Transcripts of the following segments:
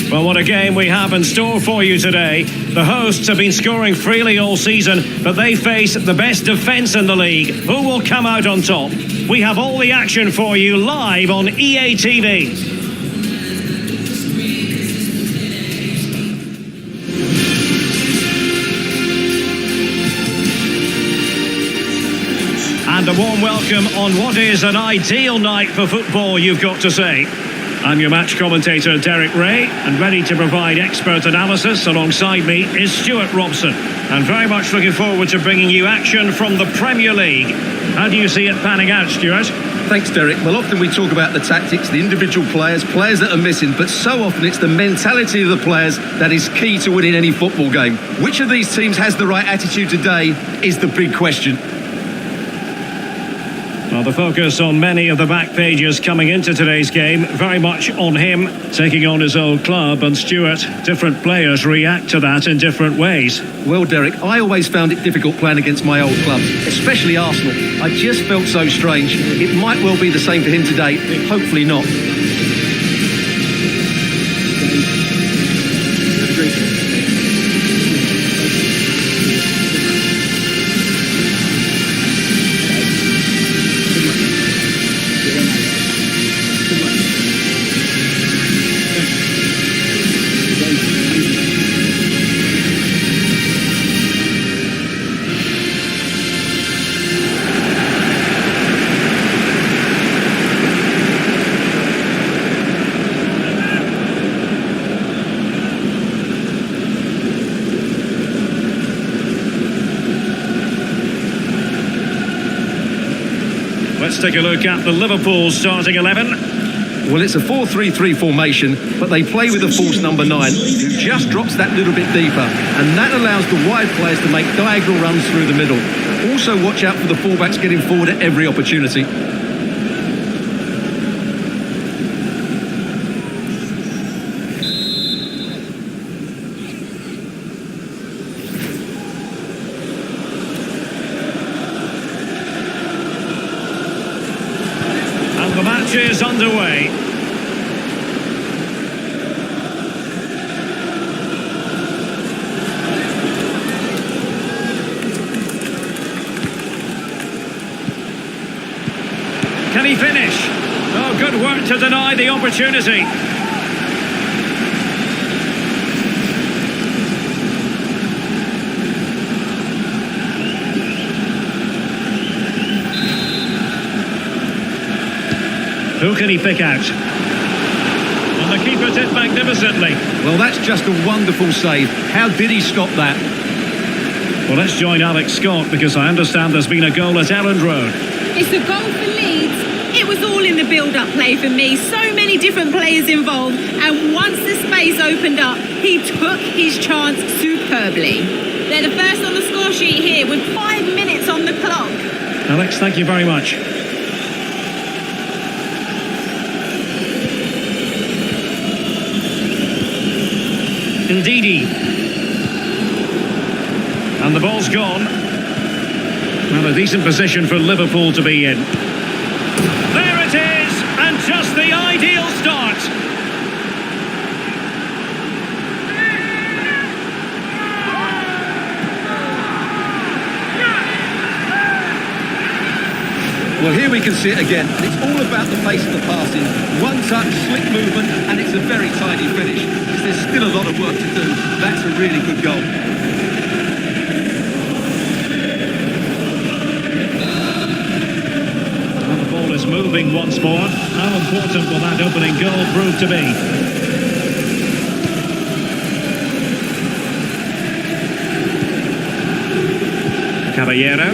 Well, what a game we have in store for you today. The hosts have been scoring freely all season, but they face the best defence in the league. Who will come out on top? We have all the action for you live on EA TV. And a warm welcome on what is an ideal night for football, you've got to say. I'm your match commentator, Derek Ray, and ready to provide expert analysis alongside me is Stuart Robson. And very much looking forward to bringing you action from the Premier League. How do you see it panning out, Stuart? Thanks, Derek. Well, often we talk about the tactics, the individual players that are missing, but so often it's the mentality of the players that is key to winning any football game. Which of these teams has the right attitude today is the big question. Well, the focus on many of the back pages coming into today's game, very much on him taking on his old club. And Stuart, different players react to that in different ways. Well, Derek, I always found it difficult playing against my old club, especially Arsenal. I just felt so strange. It might well be the same for him today, hopefully not. Let's take a look at the Liverpool starting 11. Well, it's a 4-3-3 formation, but they play with a false number 9, who just drops that little bit deeper, and that allows the wide players to make diagonal runs through the middle. Also, watch out for the fullbacks getting forward at every opportunity. The match is underway. Can he finish? Oh, good work to deny the opportunity. Who can he pick out? And the keeper did magnificently. Well, that's just a wonderful save. How did he stop that? Well, let's join Alex Scott, because I understand there's been a goal at Elland Road. It's a goal for Leeds. It was all in the build-up play for me. So many different players involved. And once the space opened up, he took his chance superbly. They're the first on the score sheet here with 5 minutes on the clock. Alex, thank you very much. Ndidi. And the ball's gone. Well, a decent position for Liverpool to be in. There it is! And just the ideal start. Well, here we can see it again. It's all about the pace of the passing. One touch, slick movement, and it's a very tidy finish. There's still a lot of work to do. That's a really good goal. And the ball is moving once more. How important will that opening goal prove to be? Caballero.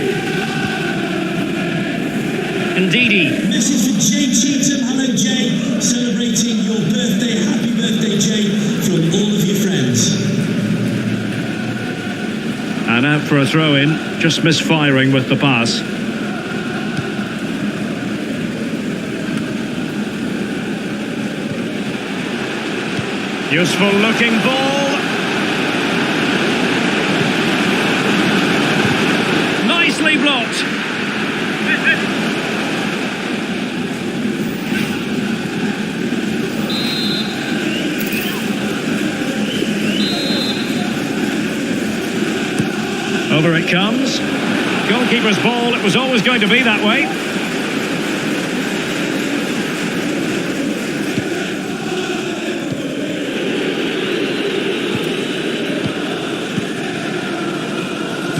Ndidi. Message for Jay Cheatham. Hello, Jay. Celebrating your birthday. Happy birthday, Jay, from all of your friends. And out for a throw-in. Just misfiring with the pass. Useful looking ball. Nicely blocked. Over it comes. Goalkeeper's ball, it was always going to be that way.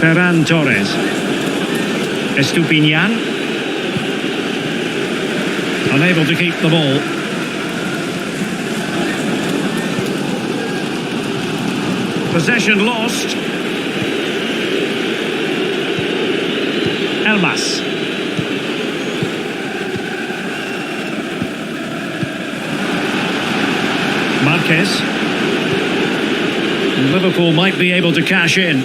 Ferran Torres. Estupinian. Unable to keep the ball. Possession lost. Elmas. Marquez. And Liverpool might be able to cash in.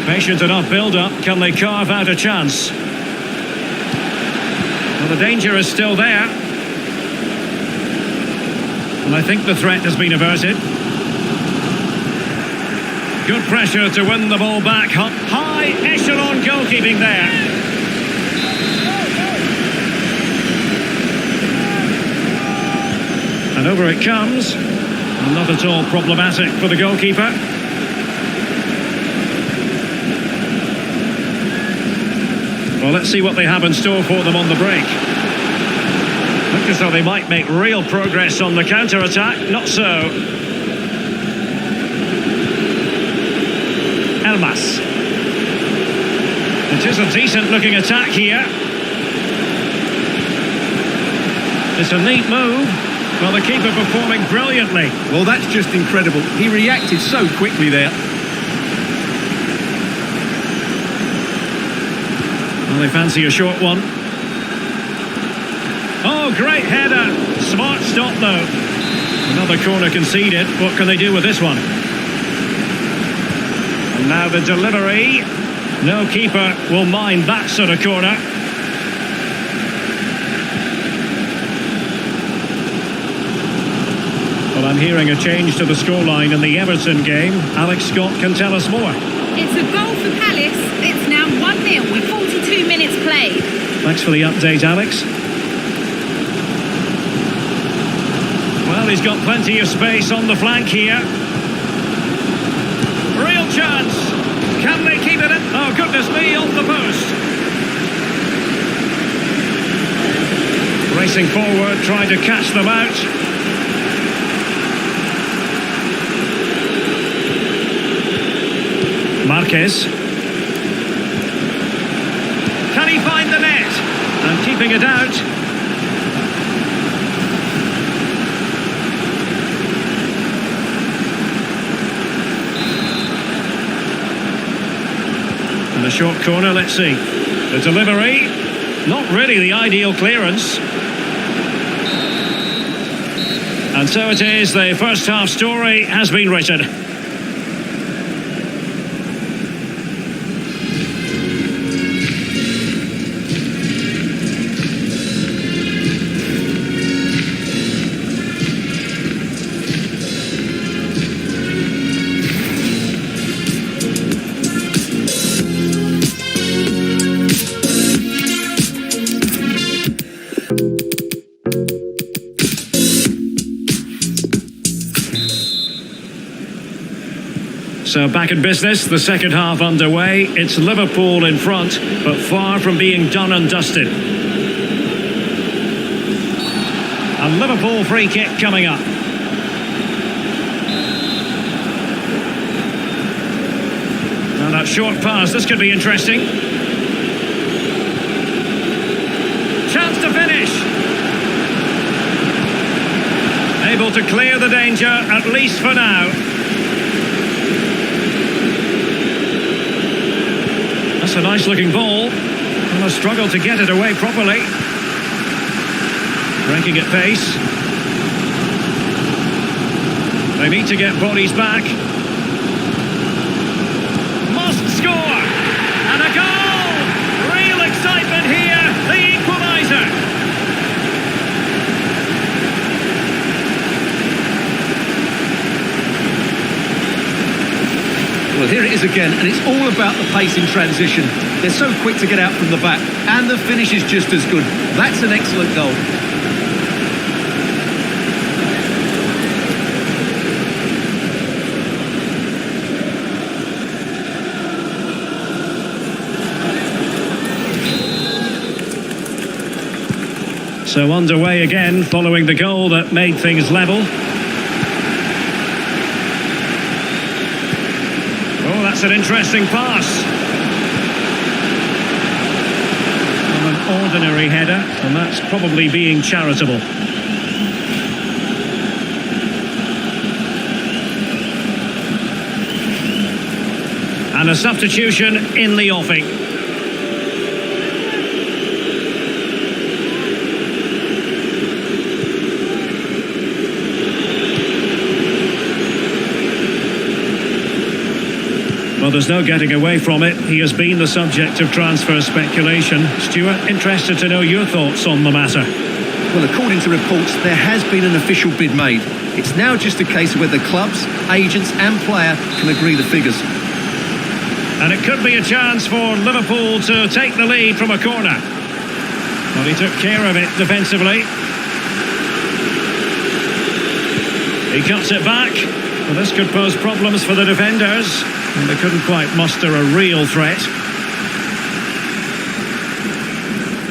Patient enough build-up. Can they carve out a chance? Well, the danger is still there. And I think the threat has been averted. Good pressure to win the ball back. High echelon goalkeeping there. And over it comes. Not at all problematic for the goalkeeper. Well, let's see what they have in store for them on the break. Look as though they might make real progress on the counter-attack. Not so. Elmas. It is a decent-looking attack here. It's a neat move. Well, the keeper performing brilliantly. Well, that's just incredible. He reacted so quickly there. Well, they fancy a short one. Oh, great header. Smart stop, though. Another corner conceded. What can they do with this one? And now the delivery. No keeper will mind that sort of corner. Well, I'm hearing a change to the scoreline in the Everton game. Alex Scott can tell us more. It's a goal for Palace. It's now 1-0 with 42 minutes played. Thanks for the update, Alex. Well, he's got plenty of space on the flank here. Real chance. Can they keep it in? Oh, goodness me, off the post. Racing forward, trying to catch them out. Marquez. Can he find the net? And keeping it out. And a short corner, let's see. The delivery, not really the ideal clearance. And so it is, the first half story has been written. So back in business, the second half underway. It's Liverpool in front, but far from being done and dusted. A Liverpool free kick coming up. And that short pass, this could be interesting. Chance to finish. Able to clear the danger, at least for now. That's a nice looking ball. And a struggle to get it away properly. Breaking at pace. They need to get bodies back. Must score! And a goal! Real excitement here, the equaliser. Well, here it is again, and it's all about the pace in transition. They're so quick to get out from the back, and the finish is just as good. That's an excellent goal. So underway again following the goal that made things level. Oh, that's an interesting pass. Well, an ordinary header, and that's probably being charitable. And a substitution in the offing. Well, there's no getting away from it. He has been the subject of transfer speculation. Stuart, interested to know your thoughts on the matter. Well, according to reports, there has been an official bid made. It's now just a case of whether clubs, agents and player can agree the figures. And it could be a chance for Liverpool to take the lead from a corner. Well, he took care of it defensively. He cuts it back. Well, this could pose problems for the defenders. And they couldn't quite muster a real threat.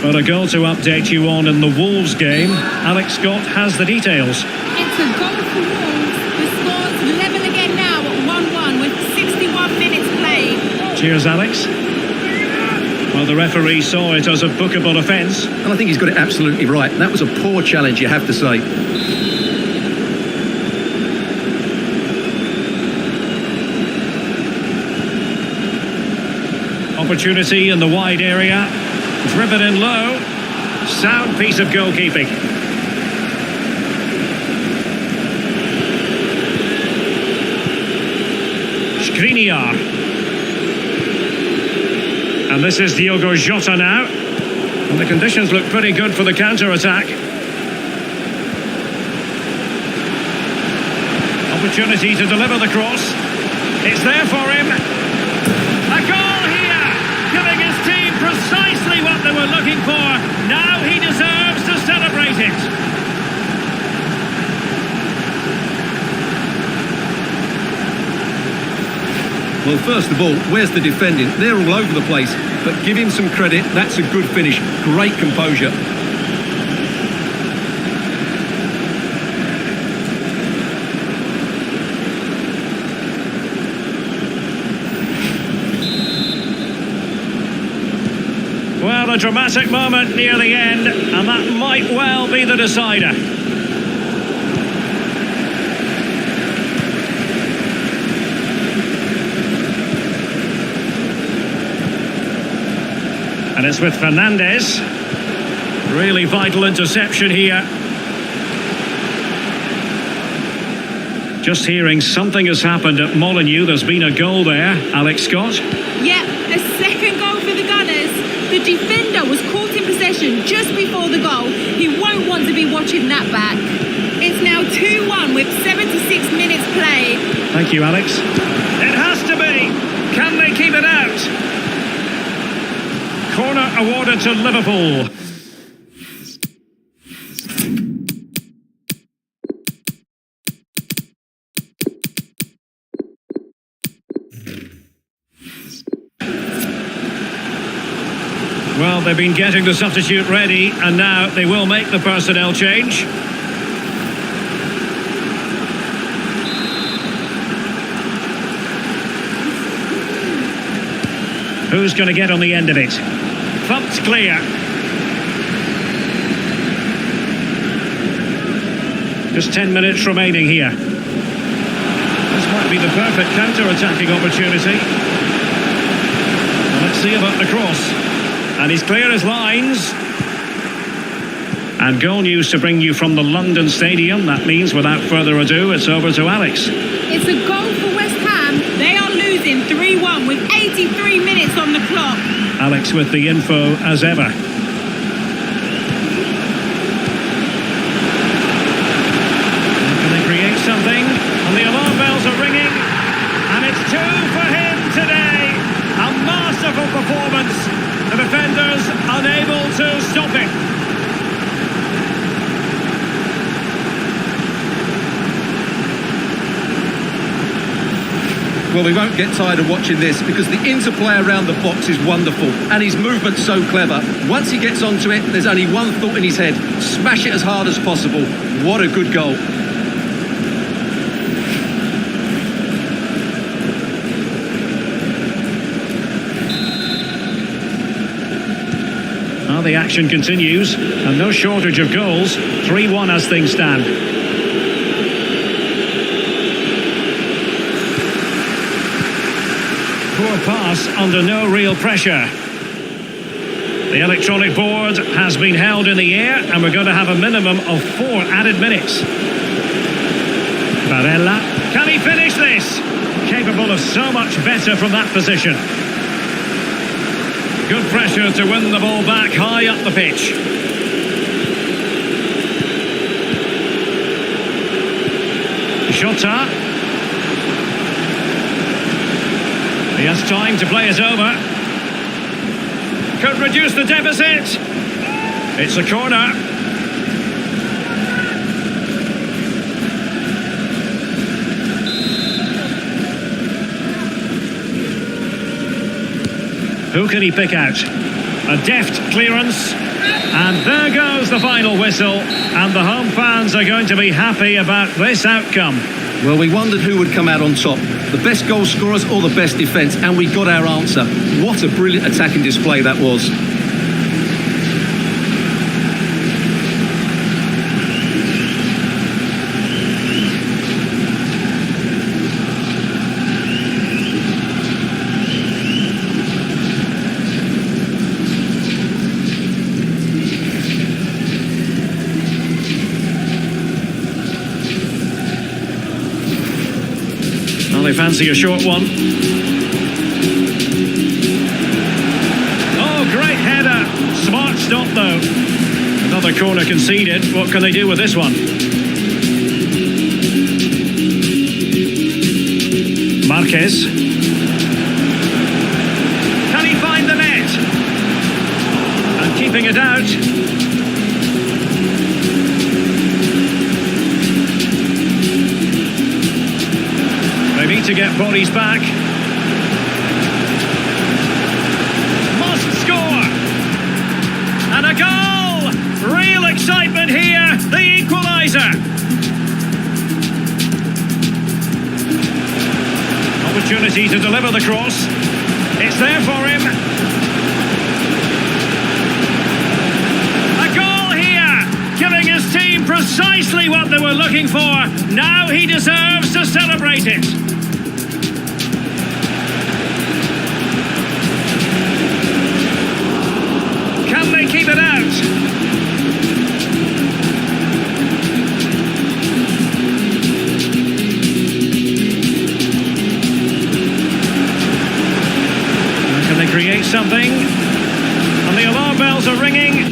But a goal to update you on in the Wolves game. Alex Scott has the details. It's a goal for Wolves. The score's level again now at 1-1 with 61 minutes played. Cheers, Alex. Well, the referee saw it as a bookable offence. And I think he's got it absolutely right. That was a poor challenge, you have to say. Opportunity in the wide area. Driven in low. Sound piece of goalkeeping. Skriniar. And this is Diogo Jota now. And the conditions look pretty good for the counter-attack. Opportunity to deliver the cross. It's there for him. A goal here, giving his team precisely what they were looking for. Now he deserves to celebrate it. Well, first of all, where's the defending? They're all over the place. But give him some credit, that's a good finish. Great composure. Well, a dramatic moment near the end, and that might well be the decider. And it's with Fernandes. Really vital interception here. Just hearing something has happened at Molineux. There's been a goal there. Alex Scott. Yep, a second goal for the Gunners. The defender was caught in possession just before the goal. He won't want to be watching that back. It's now 2-1 with 76 minutes played. Thank you, Alex. It has to be. Can they keep it out? Corner awarded to Liverpool. Well, they've been getting the substitute ready, and now they will make the personnel change. Who's going to get on the end of it? Thumped clear. Just 10 minutes remaining here. This might be the perfect counter-attacking opportunity. Well, let's see about the cross. And he's clear as lines. And goal news to bring you from the London Stadium. That means, without further ado, it's over to Alex. It's a goal for West Ham. They are losing 3-1 with 83 minutes on the clock. Alex with the info as ever. Can they create something? And the alarm bells are ringing. And it's 2 for him today. A masterful performance. The defenders unable to stop it. Well, we won't get tired of watching this because the interplay around the box is wonderful and his movement's so clever. Once he gets onto it, there's only one thought in his head: smash it as hard as possible. What a good goal. Now the action continues, and no shortage of goals. 3-1 as things stand. Poor pass under no real pressure. The electronic board has been held in the air, and we're going to have a minimum of 4 added minutes. Barella, can he finish this? Capable of so much better from that position. Good pressure to win the ball back high up the pitch. Jota. He has time to play it over. Could reduce the deficit. It's a corner. Who can he pick out? A deft clearance. And there goes the final whistle. And the home fans are going to be happy about this outcome. Well, we wondered who would come out on top, the best goal scorers or the best defence, and we got our answer. What a brilliant attacking display that was. They fancy a short one. Oh, great header. Smart stop, though. Another corner conceded. What can they do with this one? Marquez. Can he find the net? And keeping it out. Need to get bodies back. Must score. And a goal. Real excitement here. The equaliser. Opportunity to deliver the cross. It's there for him. A goal here, giving his team precisely what they were looking for. Now he deserves to celebrate it. Can they keep it out? Can they create something? And the alarm bells are ringing.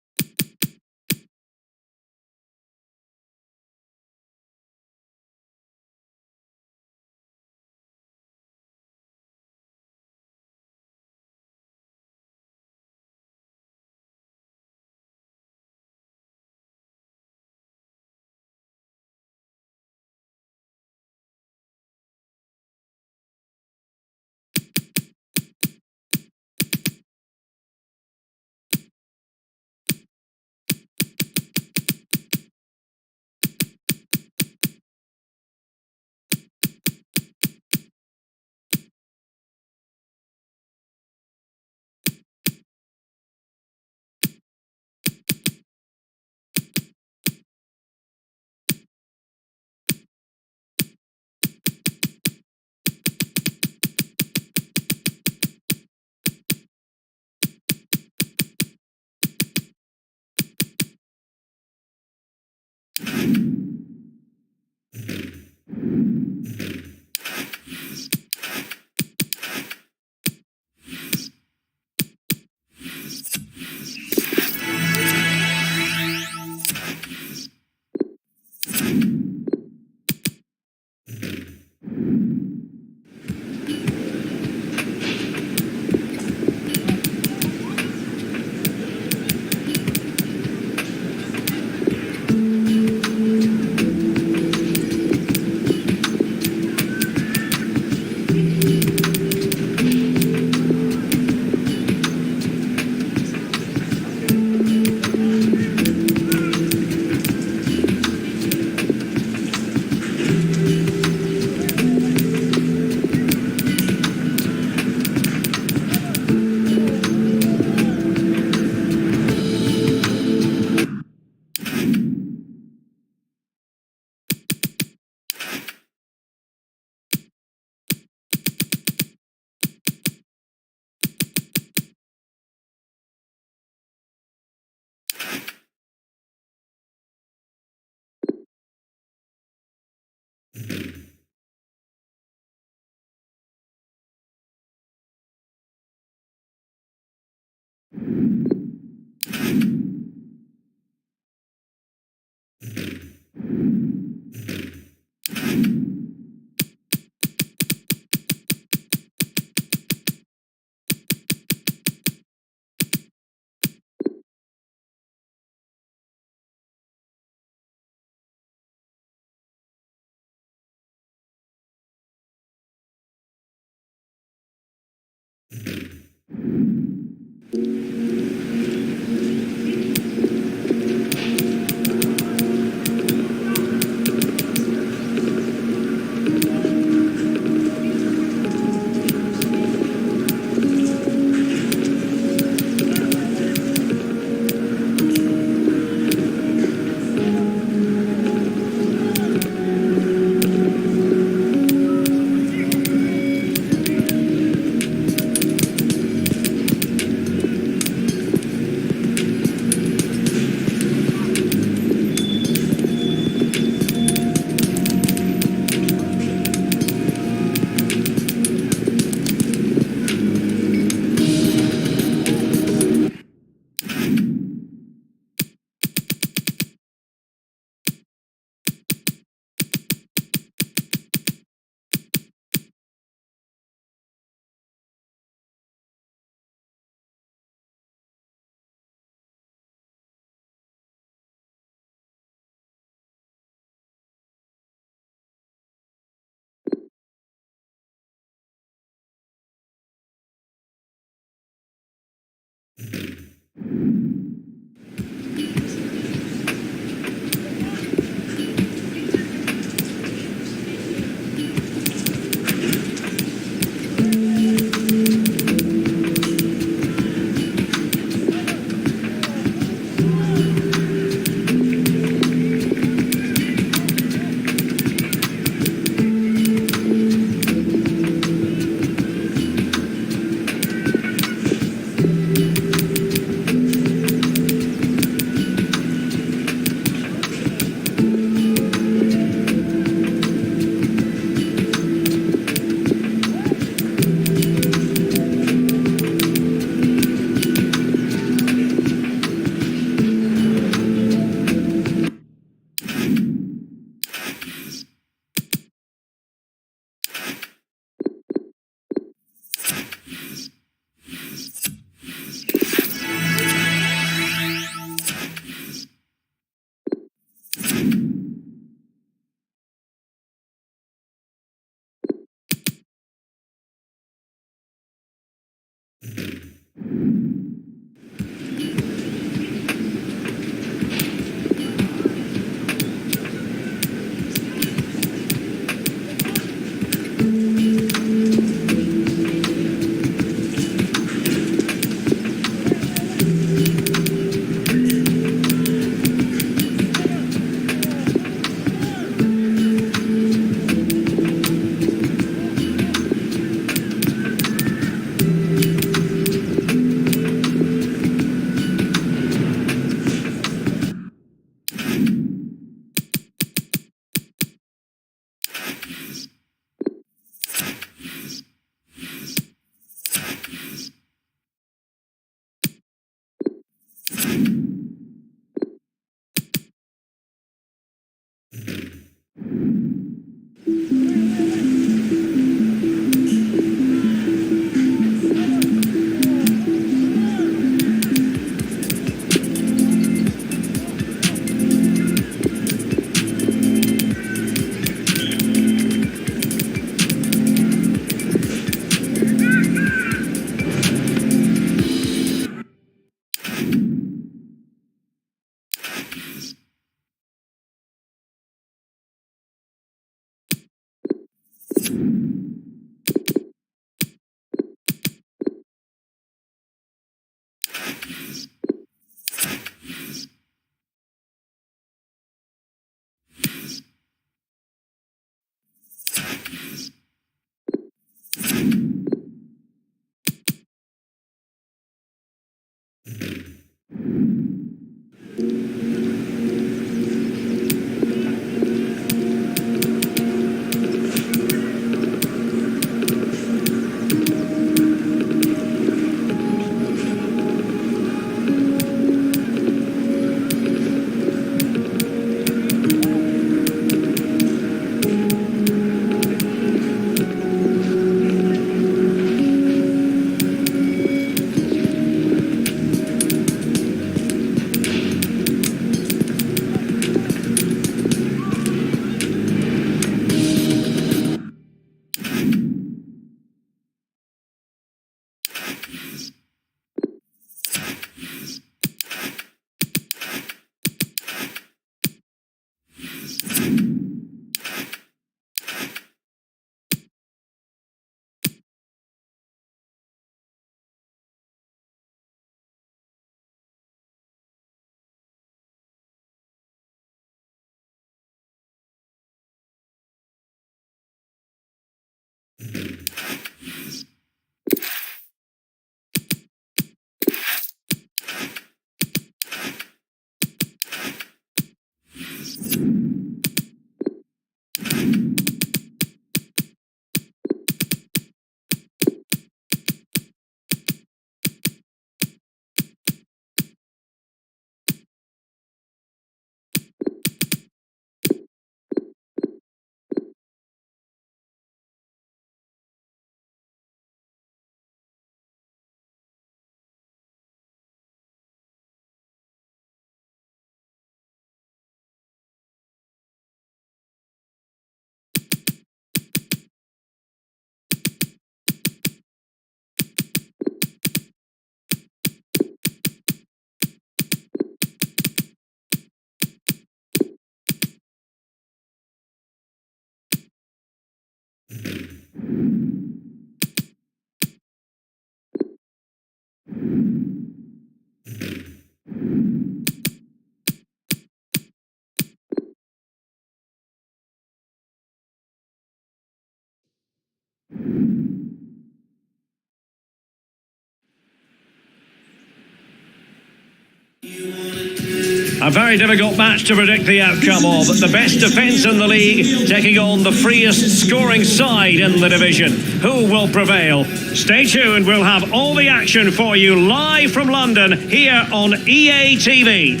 A very difficult match to predict the outcome of. The best defence in the league taking on the freest scoring side in the division. Who will prevail? Stay tuned, we'll have all the action for you live from London here on EA TV.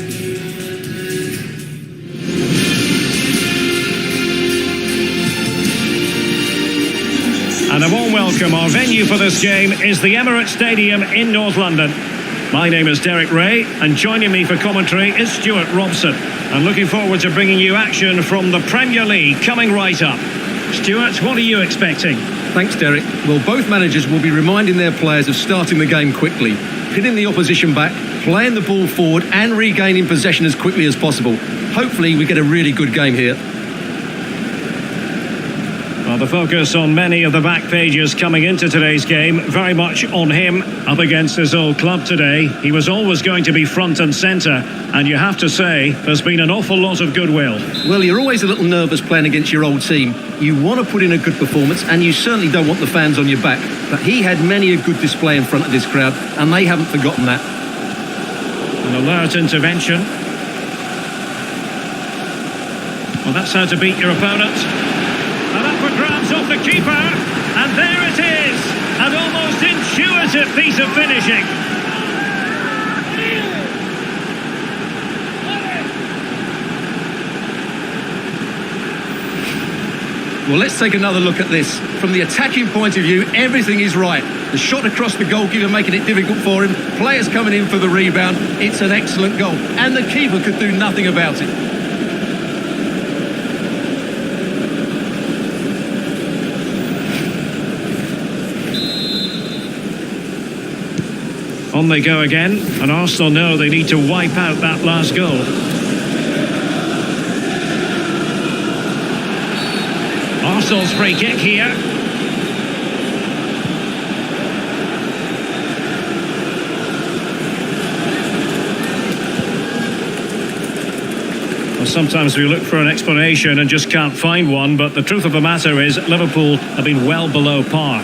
And a warm welcome. Our venue for this game is the Emirates Stadium in North London. My name is Derek Ray, and joining me for commentary is Stuart Robson. I'm looking forward to bringing you action from the Premier League coming right up. Stuart, what are you expecting? Thanks, Derek. Well, both managers will be reminding their players of starting the game quickly, hitting the opposition back, playing the ball forward and regaining possession as quickly as possible. Hopefully we get a really good game here. Well, the focus on many of the back pages coming into today's game, very much on him up against his old club today. He was always going to be front and centre, and you have to say there's been an awful lot of goodwill. Well, you're always a little nervous playing against your old team. You want to put in a good performance, and you certainly don't want the fans on your back. But he had many a good display in front of this crowd, and they haven't forgotten that. An alert intervention. Well, that's how to beat your opponent. And that keeper, and there it is, an almost intuitive piece of finishing. Well, let's take another look at this. From the attacking point of view, everything is right. The shot across the goalkeeper making it difficult for him. Players coming in for the rebound. It's an excellent goal. And the keeper could do nothing about it. On they go again, and Arsenal know they need to wipe out that last goal. Arsenal's free kick here. Well, sometimes we look for an explanation and just can't find one, but the truth of the matter is Liverpool have been well below par.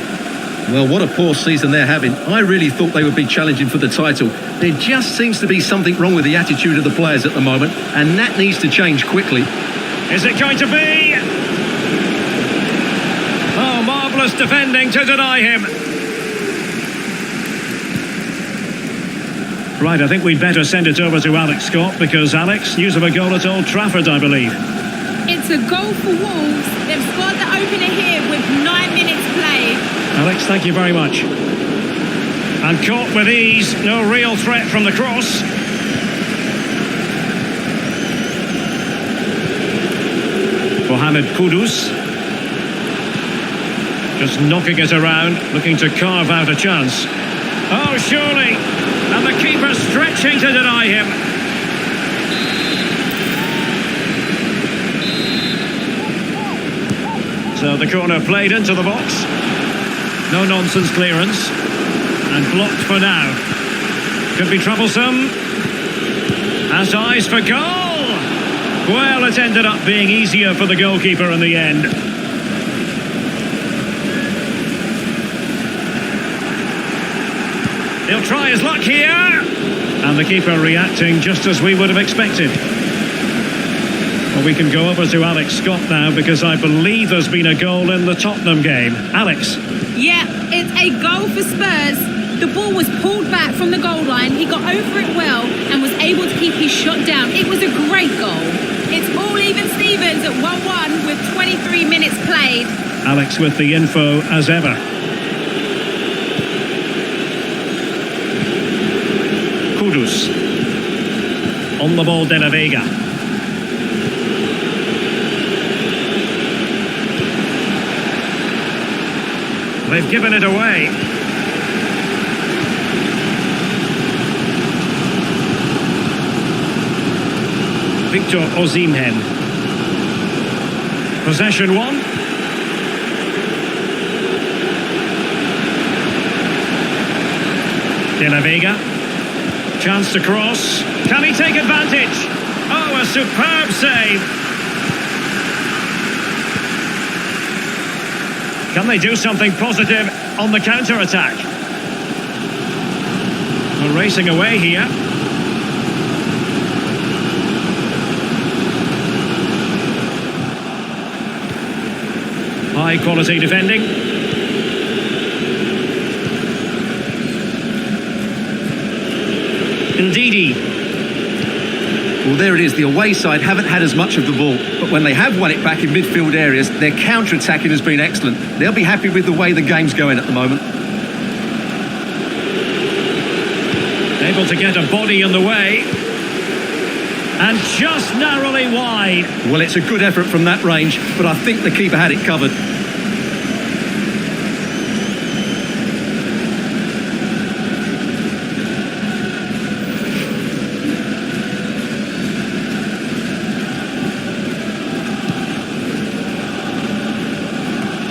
Well, what a poor season they're having. I really thought they would be challenging for the title. There just seems to be something wrong with the attitude of the players at the moment, and that needs to change quickly. Is it going to be? Oh, marvellous defending to deny him. Right, I think we'd better send it over to Alex Scott, because Alex, news of a goal at Old Trafford, I believe. It's a goal for Wolves. They've scored the opener here with 9 minutes played. Alex, thank you very much. And caught with ease, no real threat from the cross. Mohamed Kudus. Just knocking it around, looking to carve out a chance. Oh, surely! And the keeper stretching to deny him. So the corner played into the box. No nonsense clearance. And blocked for now. Could be troublesome. Has eyes for goal. Well, it ended up being easier for the goalkeeper in the end. He'll try his luck here. And the keeper reacting just as we would have expected. Well, we can go over to Alex Scott now, because I believe there's been a goal in the Tottenham game. Alex. Yeah, it's a goal for Spurs. The ball was pulled back from the goal line. He got over it well and was able to keep his shot down. It was a great goal. It's all even Stevens at 1-1 with 23 minutes played. Alex with the info as ever. Kudus. On the ball, De La Vega. They've given it away. Victor Osimhen. Possession one. De La Vega. Chance to cross. Can he take advantage? Oh, a superb save. Can they do something positive on the counter-attack? Well, racing away here. High quality defending. Ndidi. Well, there it is. The away side haven't had as much of the ball, but when they have won it back in midfield areas, their counter-attacking has been excellent. They'll be happy with the way the game's going at the moment. Able to get a body in the way. And just narrowly wide. Well, it's a good effort from that range, but I think the keeper had it covered.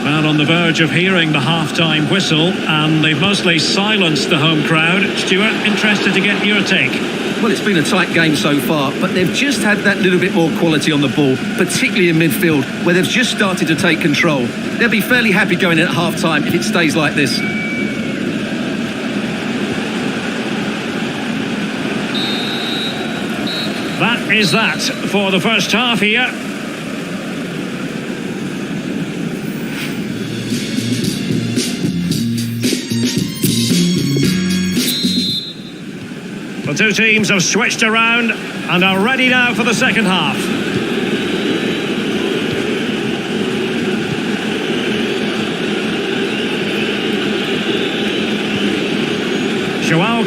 Well, on the verge of hearing the half-time whistle, and they've mostly silenced the home crowd. Stuart, interested to get your take. Well, it's been a tight game so far, but they've just had that little bit more quality on the ball, particularly in midfield, where they've just started to take control. They'll be fairly happy going in at half-time if it stays like this. That is that for the first half here. The two teams have switched around and are ready now for the second half. Joao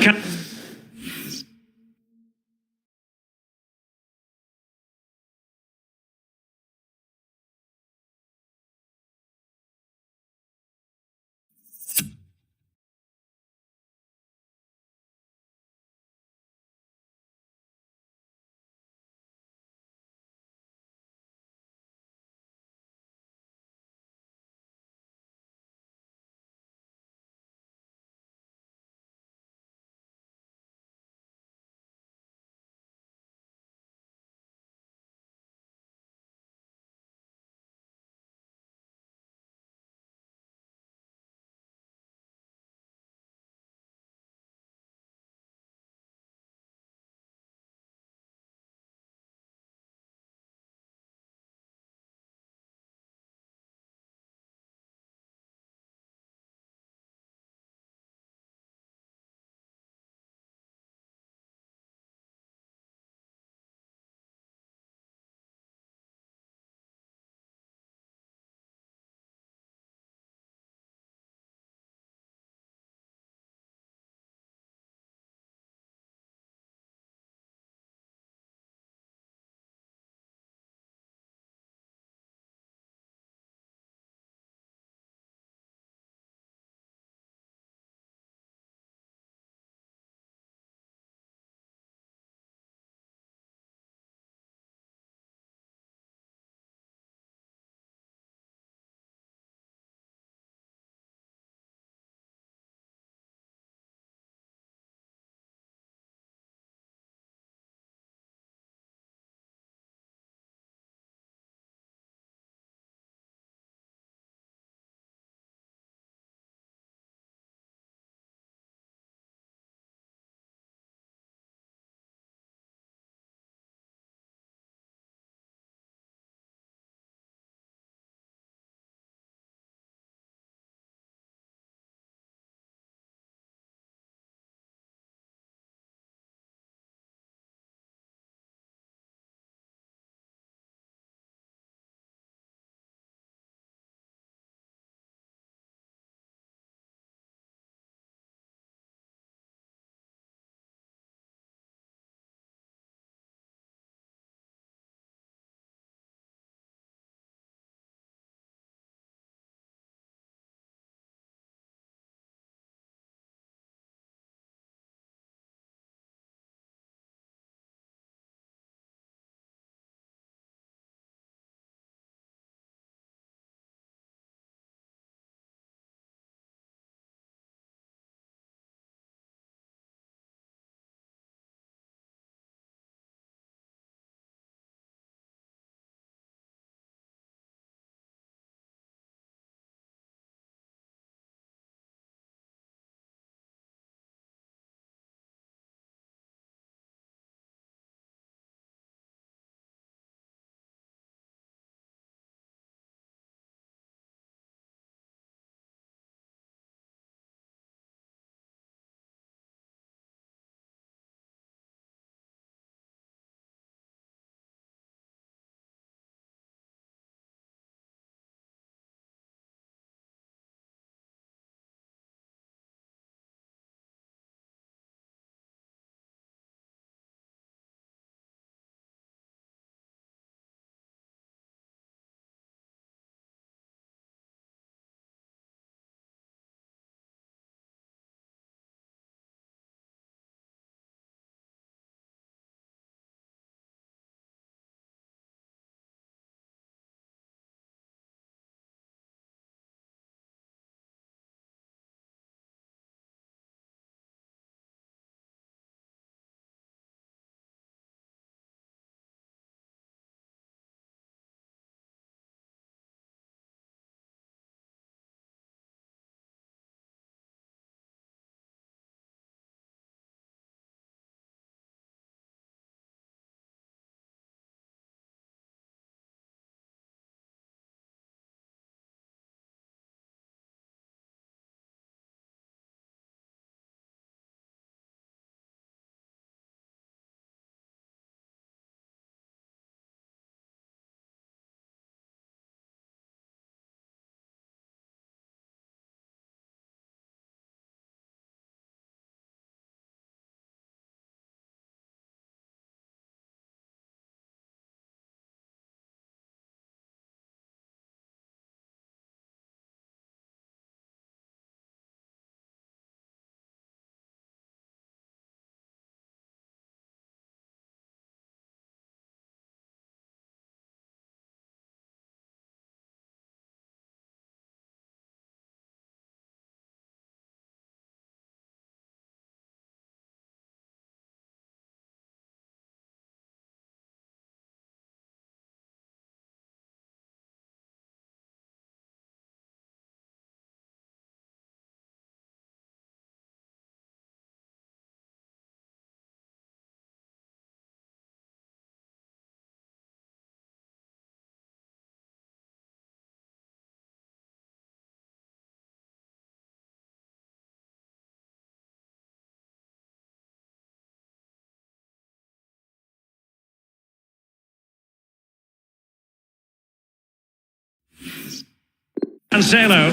Cancelo.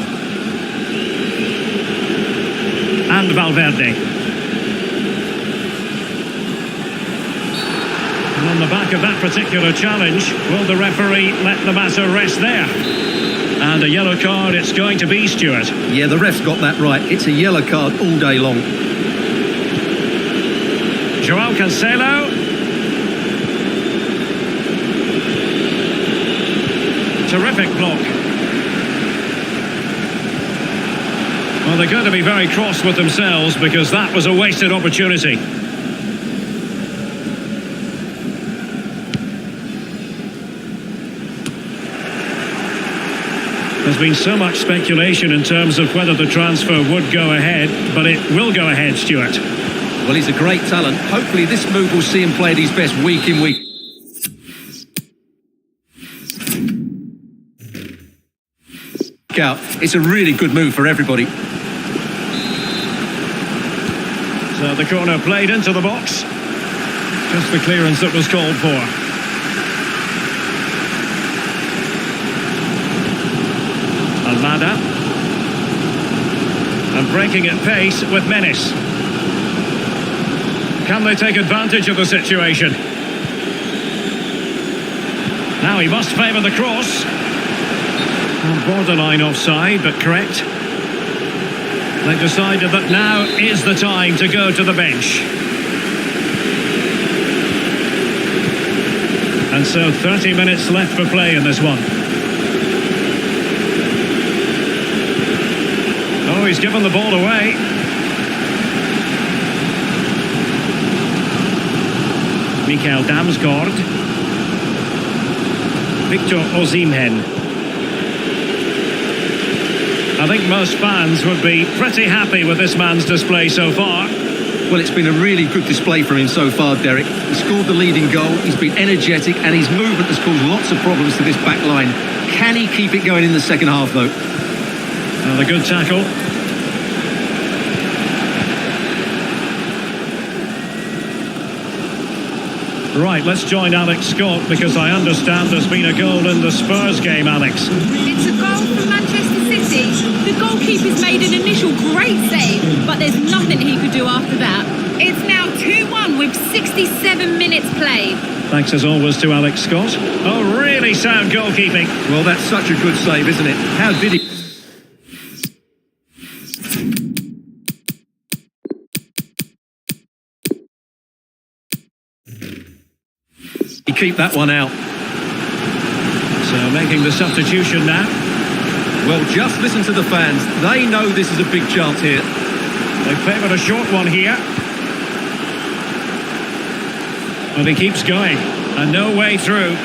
And Valverde. And on the back of that particular challenge, will the referee let the matter rest there? And a yellow card it's going to be, Stuart. Yeah, the ref's got that right. It's a yellow card all day long. Joao Cancelo. Terrific block. Well, they're going to be very cross with themselves because that was a wasted opportunity. There's been so much speculation in terms of whether the transfer would go ahead, but it will go ahead, Stuart. Well, he's a great talent. Hopefully this move will see him play at his best week in, week out. It's a really good move for everybody. So the corner played into the box. Just the clearance that was called for. Almada. And breaking at pace with menace. Can they take advantage of the situation? Now he must favour the cross. Borderline offside, but correct. They've decided that now is the time to go to the bench. And so 30 minutes left for play in this one. Oh, he's given the ball away. Mikael Damsgaard. Victor Osimhen. I think most fans would be pretty happy with this man's display so far. Well, it's been a really good display from him so far, Derek. He scored the leading goal, he's been energetic, and his movement has caused lots of problems to this back line. Can he keep it going in the second half, though? Well, a good tackle. Right, let's join Alex Scott, because I understand there's been a goal in the Spurs game, Alex. It's a goal for Manchester City. The goalkeeper's made an initial great save, but there's nothing he could do after that. It's now 2-1 with 67 minutes played. Thanks as always to Alex Scott. Oh, really sound goalkeeping. Well, that's such a good save, isn't it? How did he... keep that one out? So making the substitution now. Well, just listen to the fans. They know this is a big chance here. They favoured a short one here. But he keeps going. And no way through.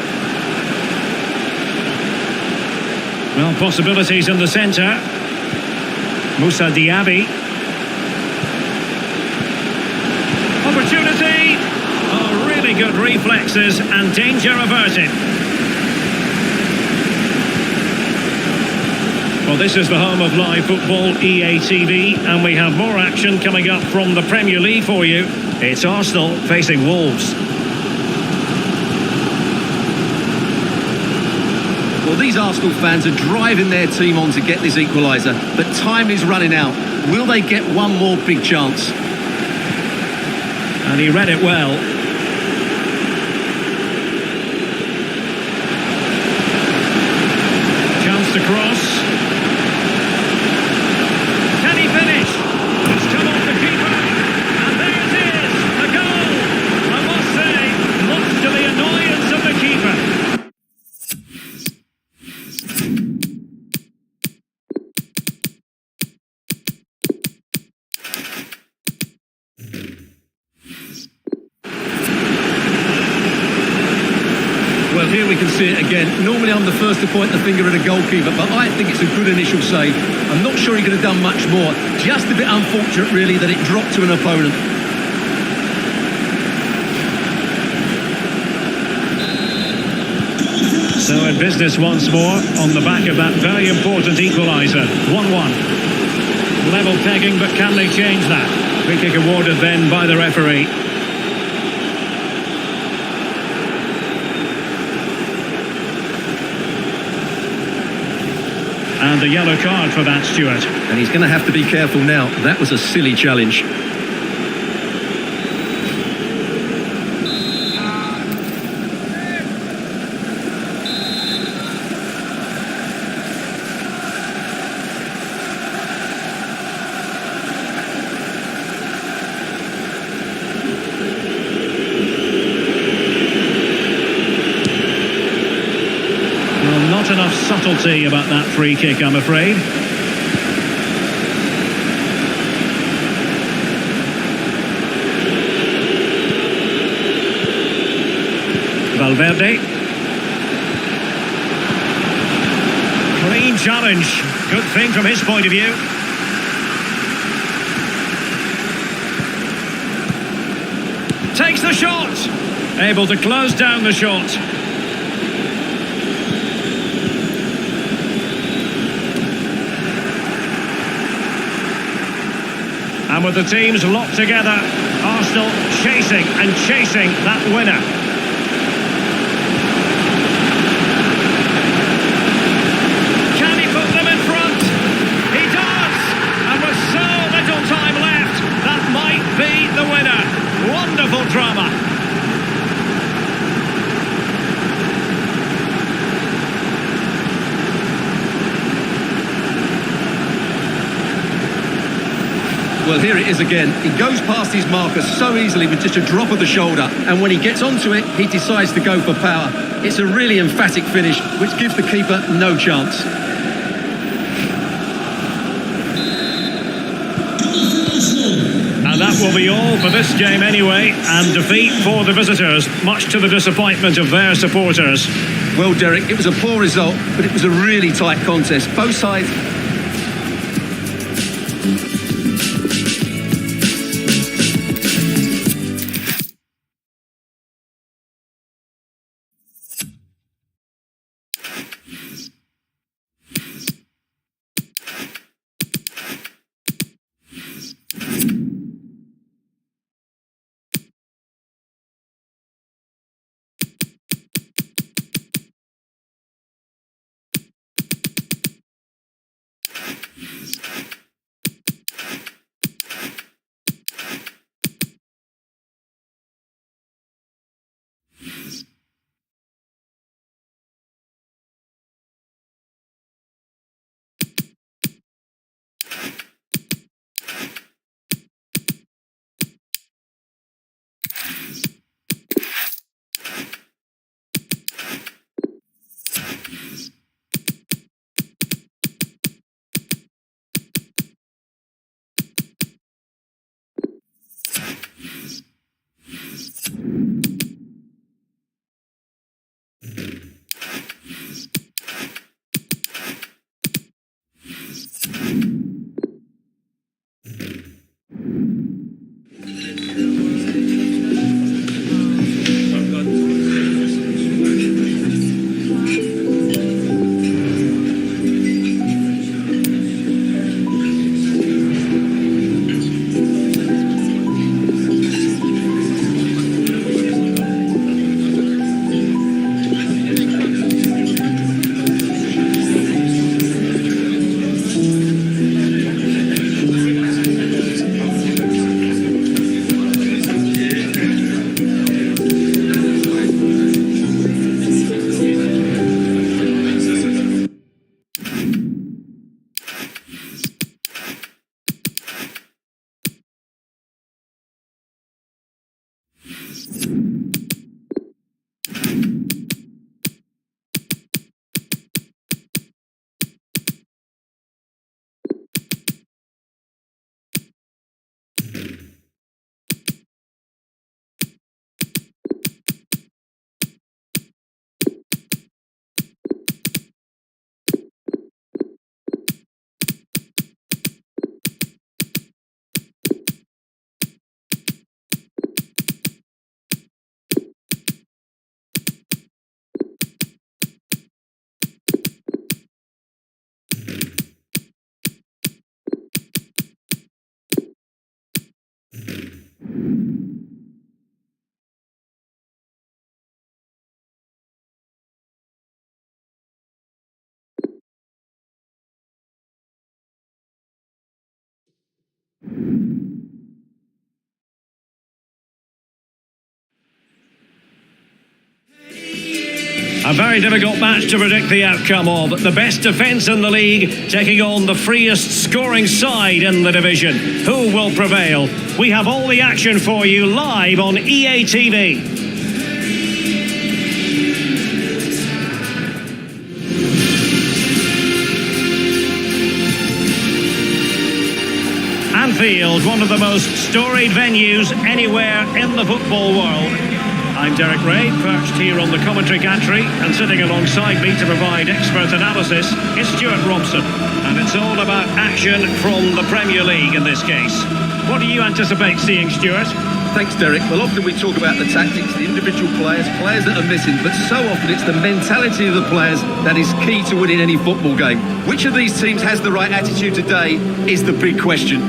Well, possibilities in the centre. Moussa Diaby. Opportunity. Oh, really good reflexes and danger averted. Well, this is the home of live football, EA TV, and we have more action coming up from the Premier League for you. It's Arsenal facing Wolves. Well, these Arsenal fans are driving their team on to get this equaliser, but time is running out. Will they get one more big chance? And he read it well. Chance to cross. Can he finish? It's come off the keeper. And there it is, a goal. I must say, much to the annoyance of the keeper. Well, here we can see it again. Normally I'm the first to point the finger at a goalkeeper, but I think it's a good initial save. I'm not sure he could have done much more. Just a bit unfortunate, really, that it dropped to an opponent. So in business once more, on the back of that very important equaliser. 1-1. Level pegging, but can they change that? Free kick awarded then by the referee. And the yellow card for that, Stuart. And he's going to have to be careful now. That was a silly challenge. Not enough subtlety about that free kick, I'm afraid. Valverde. Clean challenge. Good thing from his point of view. Takes the shot. Able to close down the shot. And with the teams locked together, Arsenal chasing and chasing that winner. Can he put them in front? He does! And with so little time left, that might be the winner. Wonderful drama. Well, here it is again. He goes past his marker so easily with just a drop of the shoulder. And when he gets onto it, he decides to go for power. It's a really emphatic finish, which gives the keeper no chance. And that will be all for this game anyway. And defeat for the visitors, much to the disappointment of their supporters. Well, Derek, it was a poor result, but it was a really tight contest. Both sides A very difficult match to predict the outcome of. The best defence in the league taking on the freest scoring side in the division. Who will prevail? We have all the action for you live on EA TV. Anfield, one of the most storied venues anywhere in the football world. I'm Derek Ray, perched here on the commentary gantry, and sitting alongside me to provide expert analysis is Stuart Robson. And it's all about action from the Premier League in this case. What do you anticipate seeing, Stuart? Thanks, Derek. Well, often we talk about the tactics, the individual players that are missing, but so often it's the mentality of the players that is key to winning any football game. Which of these teams has the right attitude today is the big question.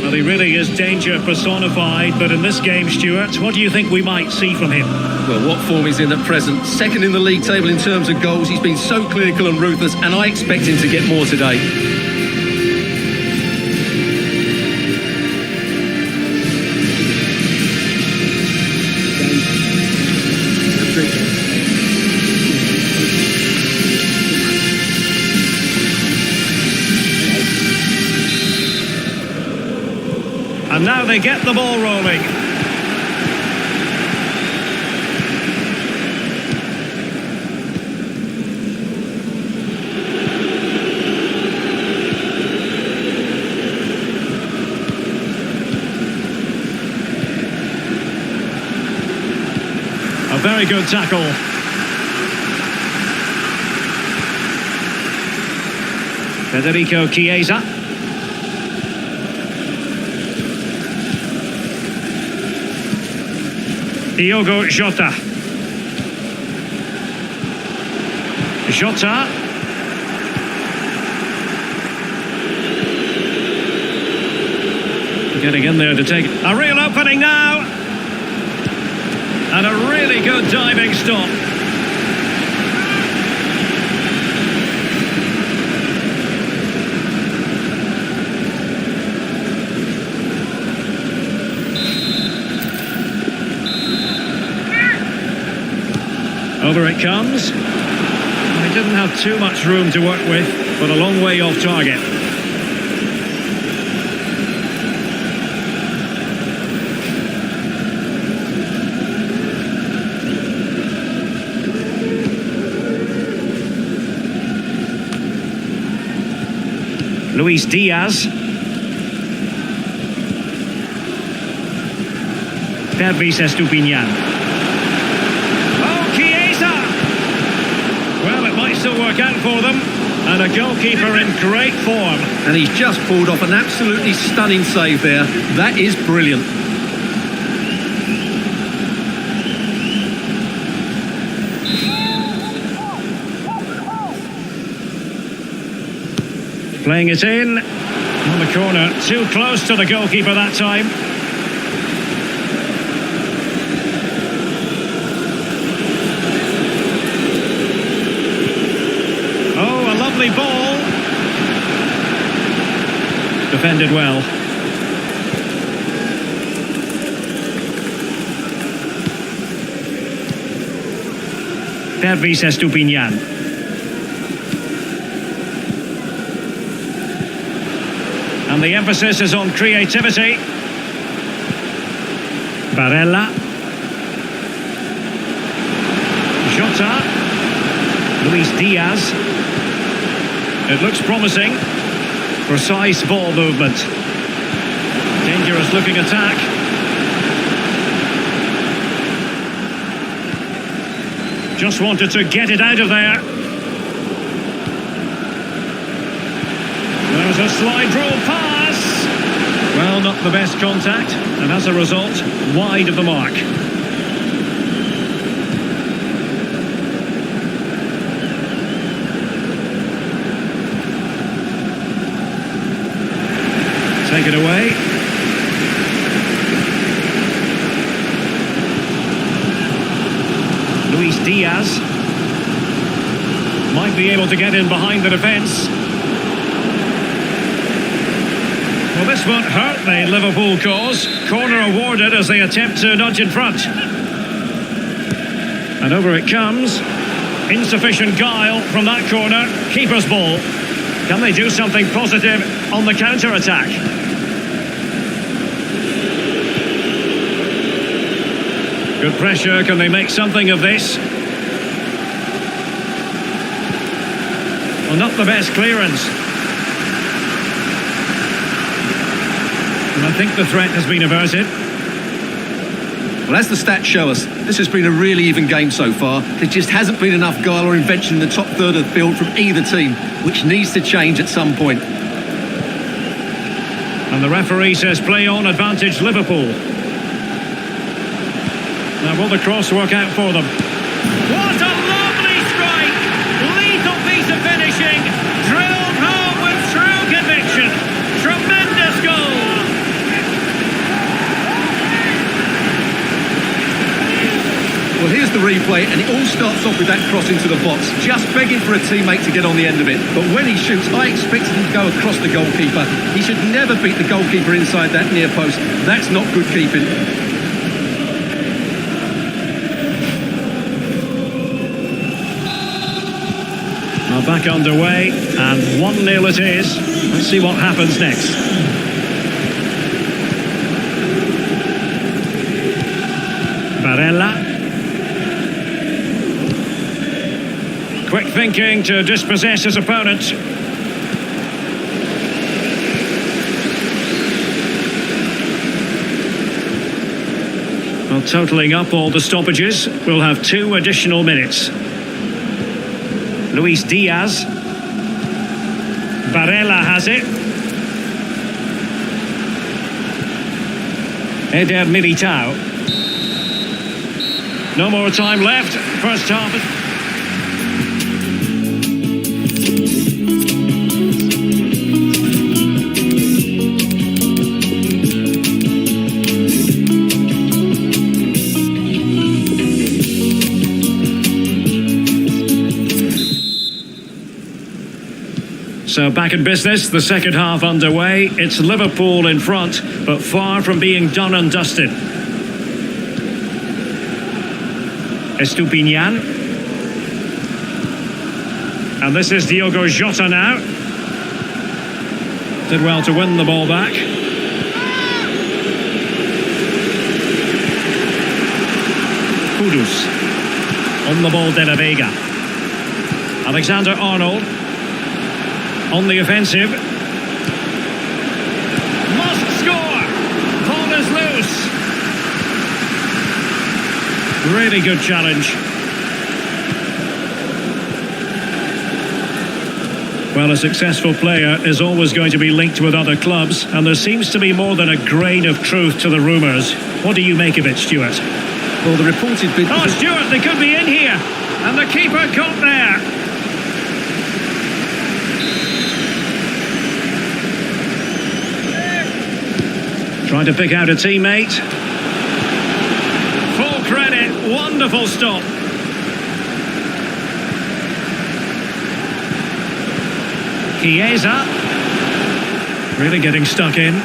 Well, he really is danger personified, but in this game, Stuart, what do you think we might see from him? Well, what form he's in at present. Second in the league table in terms of goals. He's been so clinical and ruthless, and I expect him to get more today. And now they get the ball rolling. A very good tackle. Federico Chiesa. Diogo Jota. Jota. Getting in there to take a real opening now. And a really good diving stop. Over it comes. He didn't have too much room to work with, but a long way off target. Luis Diaz. Pervis Estupiñán. Still work out for them, and a goalkeeper in great form. And he's just pulled off an absolutely stunning save there. That is brilliant. Playing it in on the corner, too close to the goalkeeper that time. Ball defended well. Pervis Estupiñán. And the emphasis is on creativity. Barella. Jota. Luis Diaz. It looks promising. Precise ball movement. Dangerous looking attack. Just wanted to get it out of there. There's a slide rule pass. Well, not the best contact, and as a result, wide of the mark. Take it away. Luis Diaz might be able to get in behind the defence. Well, this won't hurt the Liverpool cause. Corner awarded as they attempt to nudge in front. And over it comes. Insufficient guile from that corner. Keeper's ball. Can they do something positive on the counter-attack? Good pressure. Can they make something of this? Well, not the best clearance. And I think the threat has been averted. Well, as the stats show us, this has been a really even game so far. There just hasn't been enough guile or invention in the top third of the field from either team, which needs to change at some point. And the referee says play on, advantage Liverpool. Now will the cross work out for them? What a lovely strike! Lethal piece of finishing, drilled home with true conviction. Tremendous goal! Well, here's the replay, and it all starts off with that cross into the box, just begging for a teammate to get on the end of it. But when he shoots, I expected him to go across the goalkeeper. He should never beat the goalkeeper inside that near post. That's not good keeping. Now back underway, and 1-0 it is. Let's see what happens next. Barella. Quick thinking to dispossess his opponent. Well, totalling up all the stoppages, we'll have 2 additional minutes. Luis Diaz. Barella has it. Eder Militao. No more time left. First half. So back in business, the second half underway. It's Liverpool in front, but far from being done and dusted. Estupinian. And this is Diogo Jota now. Did well to win the ball back. Kudus. On the ball, De La Vega. Alexander Arnold. On the offensive. Must score! Ball is loose. Really good challenge. Well, a successful player is always going to be linked with other clubs, and there seems to be more than a grain of truth to the rumours. What do you make of it, Stuart? Well, the reported bid... Oh, Stuart, they could be in here! And the keeper got there! Trying to pick out a teammate. Full credit, wonderful stop. Chiesa. Really getting stuck in.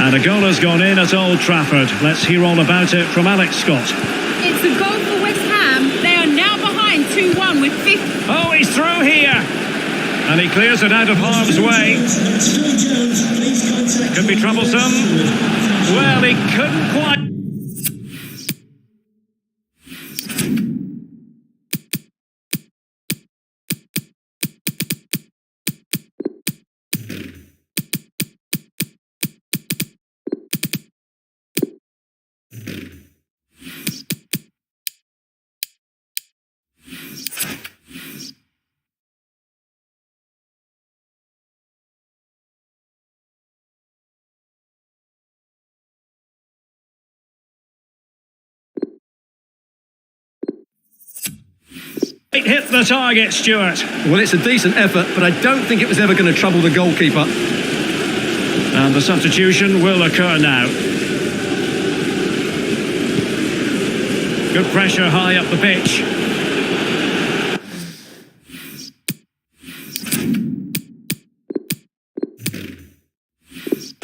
And a goal has gone in at Old Trafford. Let's hear all about it from Alex Scott. It's a goal for West Ham. They are now behind 2-1 with 50. Oh, he's through here. And he clears it out of harm's way. Could be troublesome. Well, he couldn't quite. It hit the target, Stuart. Well, it's a decent effort, but I don't think it was ever going to trouble the goalkeeper. And the substitution will occur now. Good pressure high up the pitch.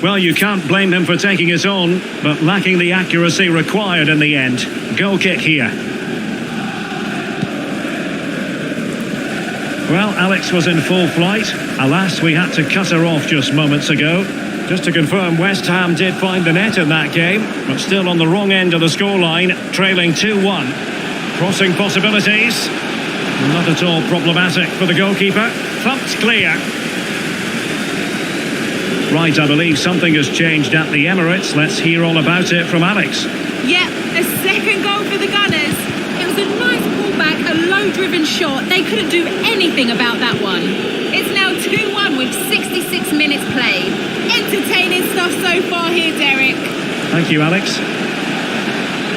Well, you can't blame him for taking it on, but lacking the accuracy required in the end. Goal kick here. Well, Alex was in full flight. Alas, we had to cut her off just moments ago. Just to confirm, West Ham did find the net in that game, but still on the wrong end of the scoreline, trailing 2-1. Crossing possibilities. Not at all problematic for the goalkeeper. Thumped clear. Right, I believe something has changed at the Emirates. Let's hear all about it from Alex. Yep, a second goal for the Gunners. It was a nice pullback, a low-driven shot. They couldn't do anything about that one. It's now 2-1 with 66 minutes played. Entertaining stuff so far here, Derek. Thank you, Alex.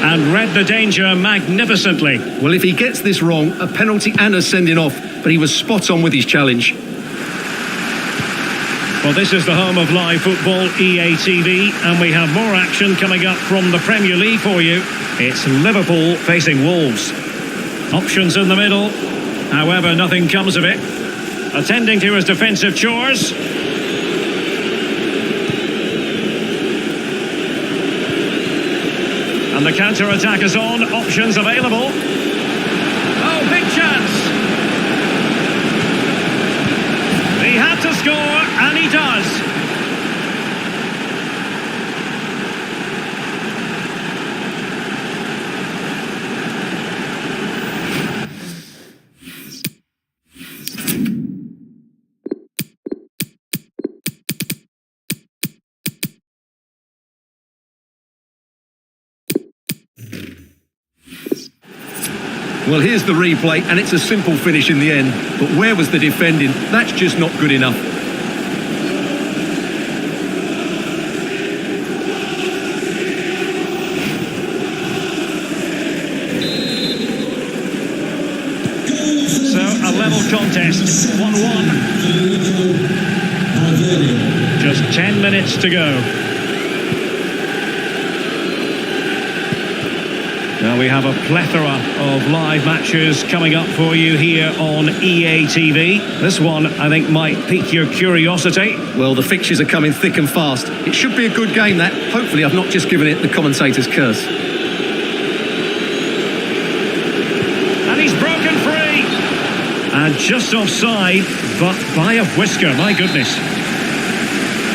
And read the danger magnificently. Well, if he gets this wrong, a penalty and a sending off, but he was spot on with his challenge. Well, this is the home of live football, EA TV, and we have more action coming up from the Premier League for you. It's Liverpool facing Wolves. Options in the middle, however, nothing comes of it. Attending to his defensive chores. And the counter-attack is on, options available. Oh, big chance! He had to score, and he does. Well, here's the replay, and it's a simple finish in the end. But where was the defending? That's just not good enough. So, a level contest, 1-1. Just 10 minutes to go. Now we have a plethora of live matches coming up for you here on EA TV. This one, I think, might pique your curiosity. Well, the fixtures are coming thick and fast. It should be a good game, that. Hopefully I've not just given it the commentator's curse. And he's broken free. And just offside, but by a whisker, my goodness.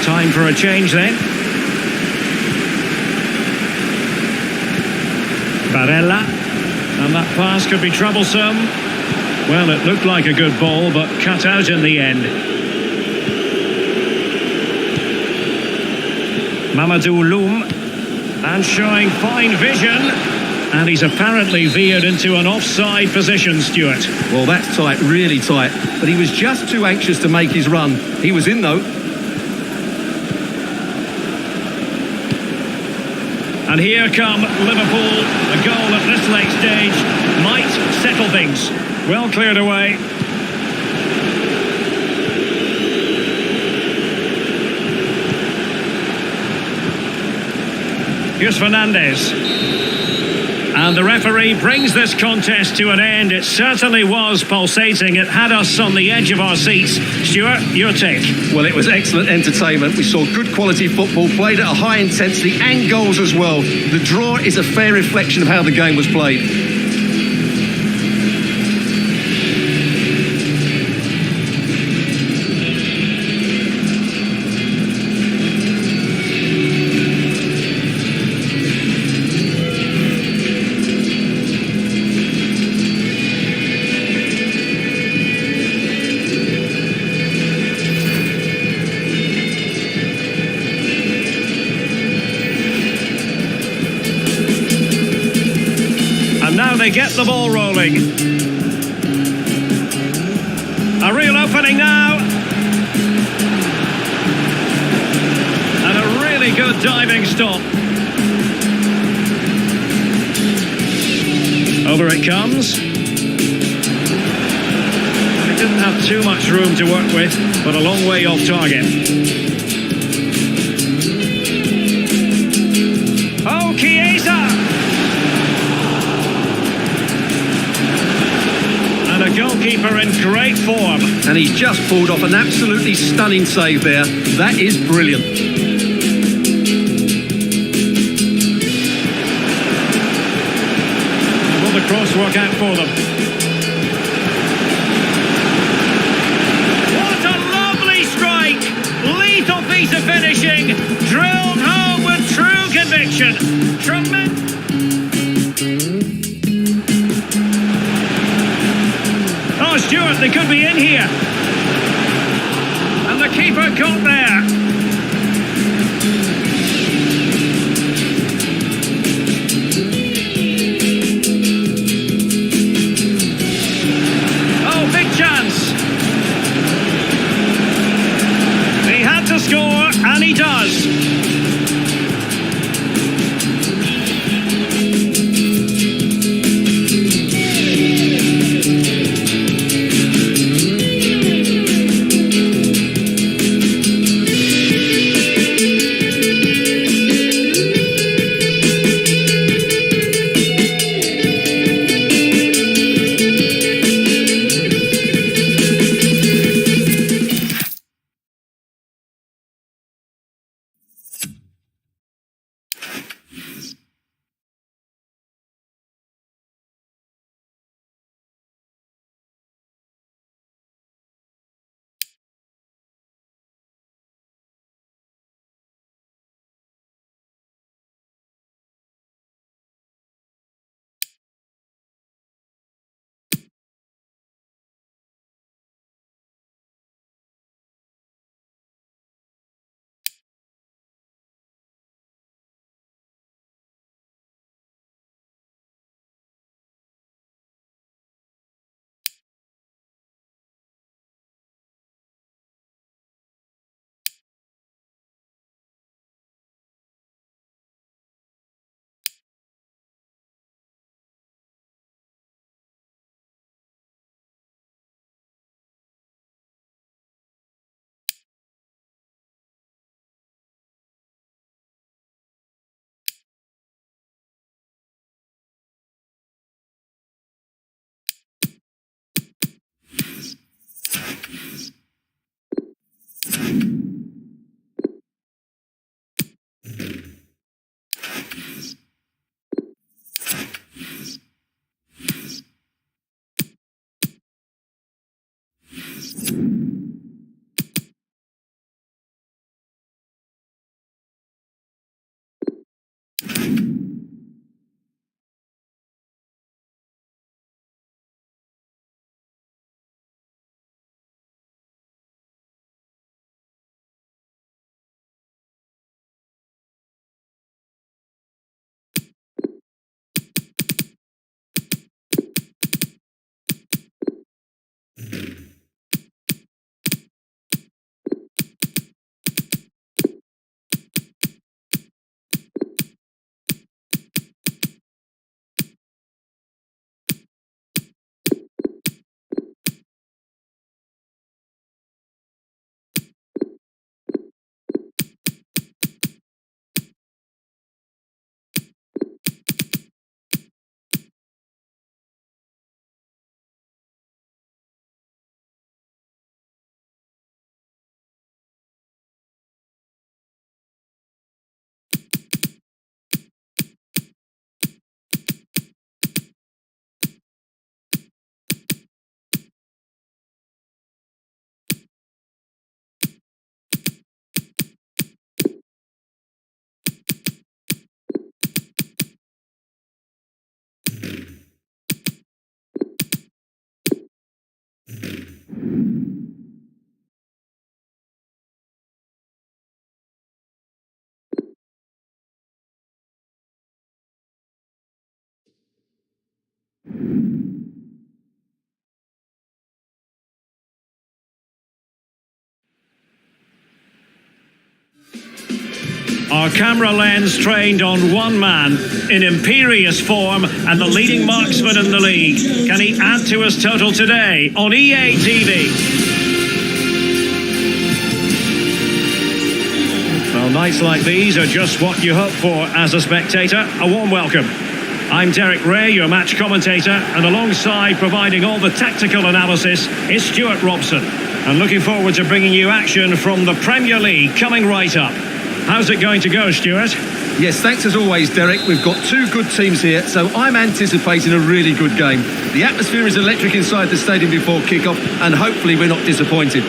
Time for a change then. Barella, and that pass could be troublesome. Well, it looked like a good ball, but cut out in the end. Mamadou Loum, and showing fine vision, and he's apparently veered into an offside position, Stuart. Well, that's tight, really tight, but he was just too anxious to make his run. He was in, though. And here come Liverpool. A goal at this late stage might settle things. Well cleared away. Here's Fernandes. And the referee brings this contest to an end. It certainly was pulsating. It had us on the edge of our seats. Stuart, your take? Well, it was excellent entertainment. We saw good quality football, played at a high intensity and goals as well. The draw is a fair reflection of how the game was played. Now they get the ball rolling. A real opening now. And a really good diving stop. Over it comes. It didn't have too much room to work with, but a long way off target. Oh, Chiesa! And a goalkeeper in great form. And he's just pulled off an absolutely stunning save there. That is brilliant. must work out for them. What a lovely strike! Lethal piece of finishing, drilled home with true conviction. Tremendous. Oh, Stewart, they could be in here. And the keeper got there. Score, and he does. Our camera lens trained on one man in imperious form and the leading marksman in the league. Can he add to his total today on EA TV? Well, nights like these are just what you hope for as a spectator. A warm welcome. I'm Derek Ray, your match commentator, and alongside providing all the tactical analysis is Stuart Robson. And looking forward to bringing you action from the Premier League coming right up. How's it going to go, Stuart? Yes, thanks as always, Derek. We've got two good teams here, so I'm anticipating a really good game. The atmosphere is electric inside the stadium before kick-off, and hopefully we're not disappointed.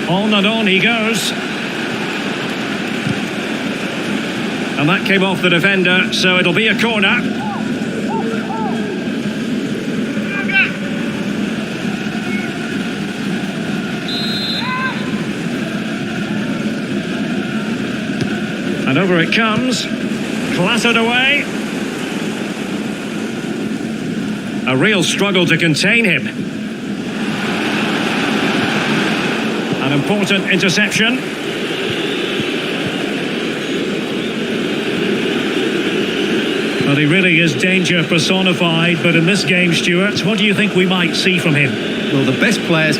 On and on he goes. And that came off the defender, so it'll be a corner. And over it comes. Clattered away. A real struggle to contain him. An important interception. Well, he really is danger personified, but in this game, Stuart, what do you think we might see from him? Well, the best players...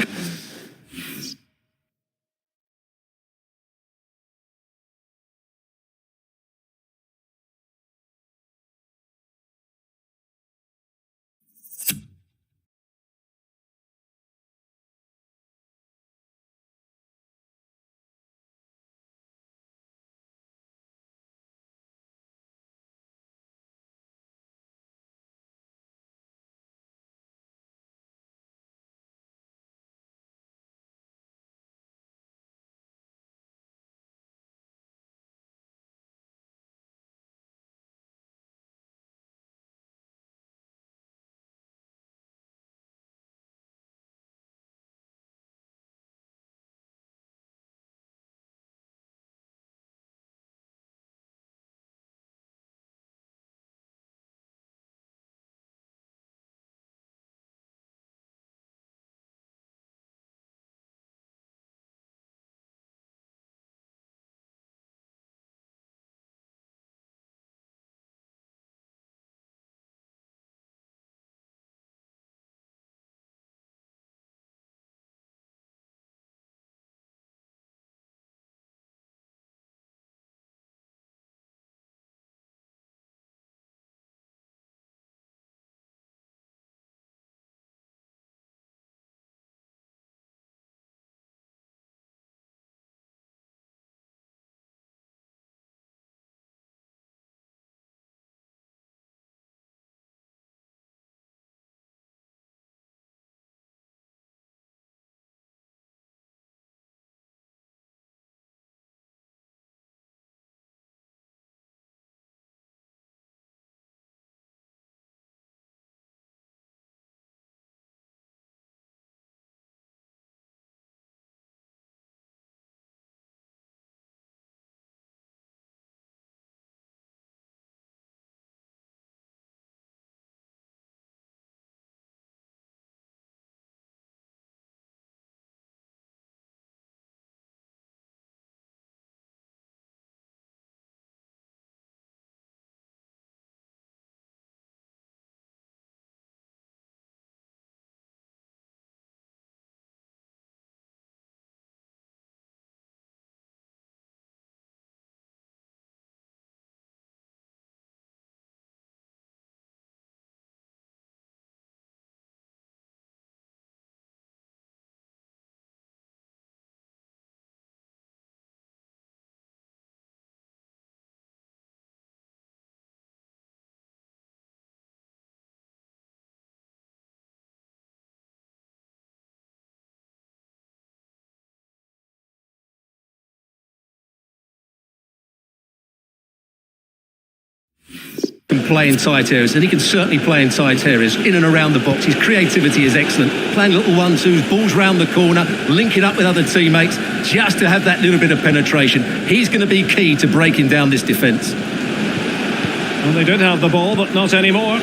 can play in tight areas, and he can certainly play in tight areas, in and around the box. His creativity is excellent. Playing little 1-2s, balls round the corner, linking up with other teammates, just to have that little bit of penetration. He's going to be key to breaking down this defence. Well, they did have the ball, but not anymore.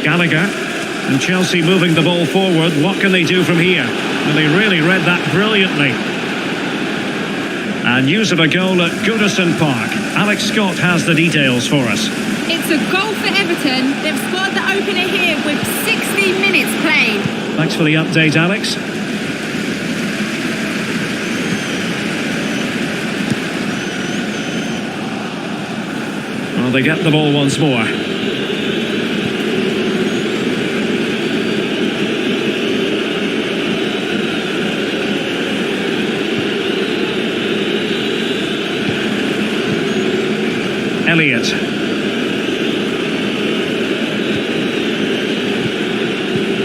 Gallagher. And Chelsea moving the ball forward. What can they do from here? Well, they really read that brilliantly. And news of a goal at Goodison Park. Alex Scott has the details for us. It's a goal for Everton. They've scored the opener here with 60 minutes played. Thanks for the update, Alex. Well, they get the ball once more. Elliott.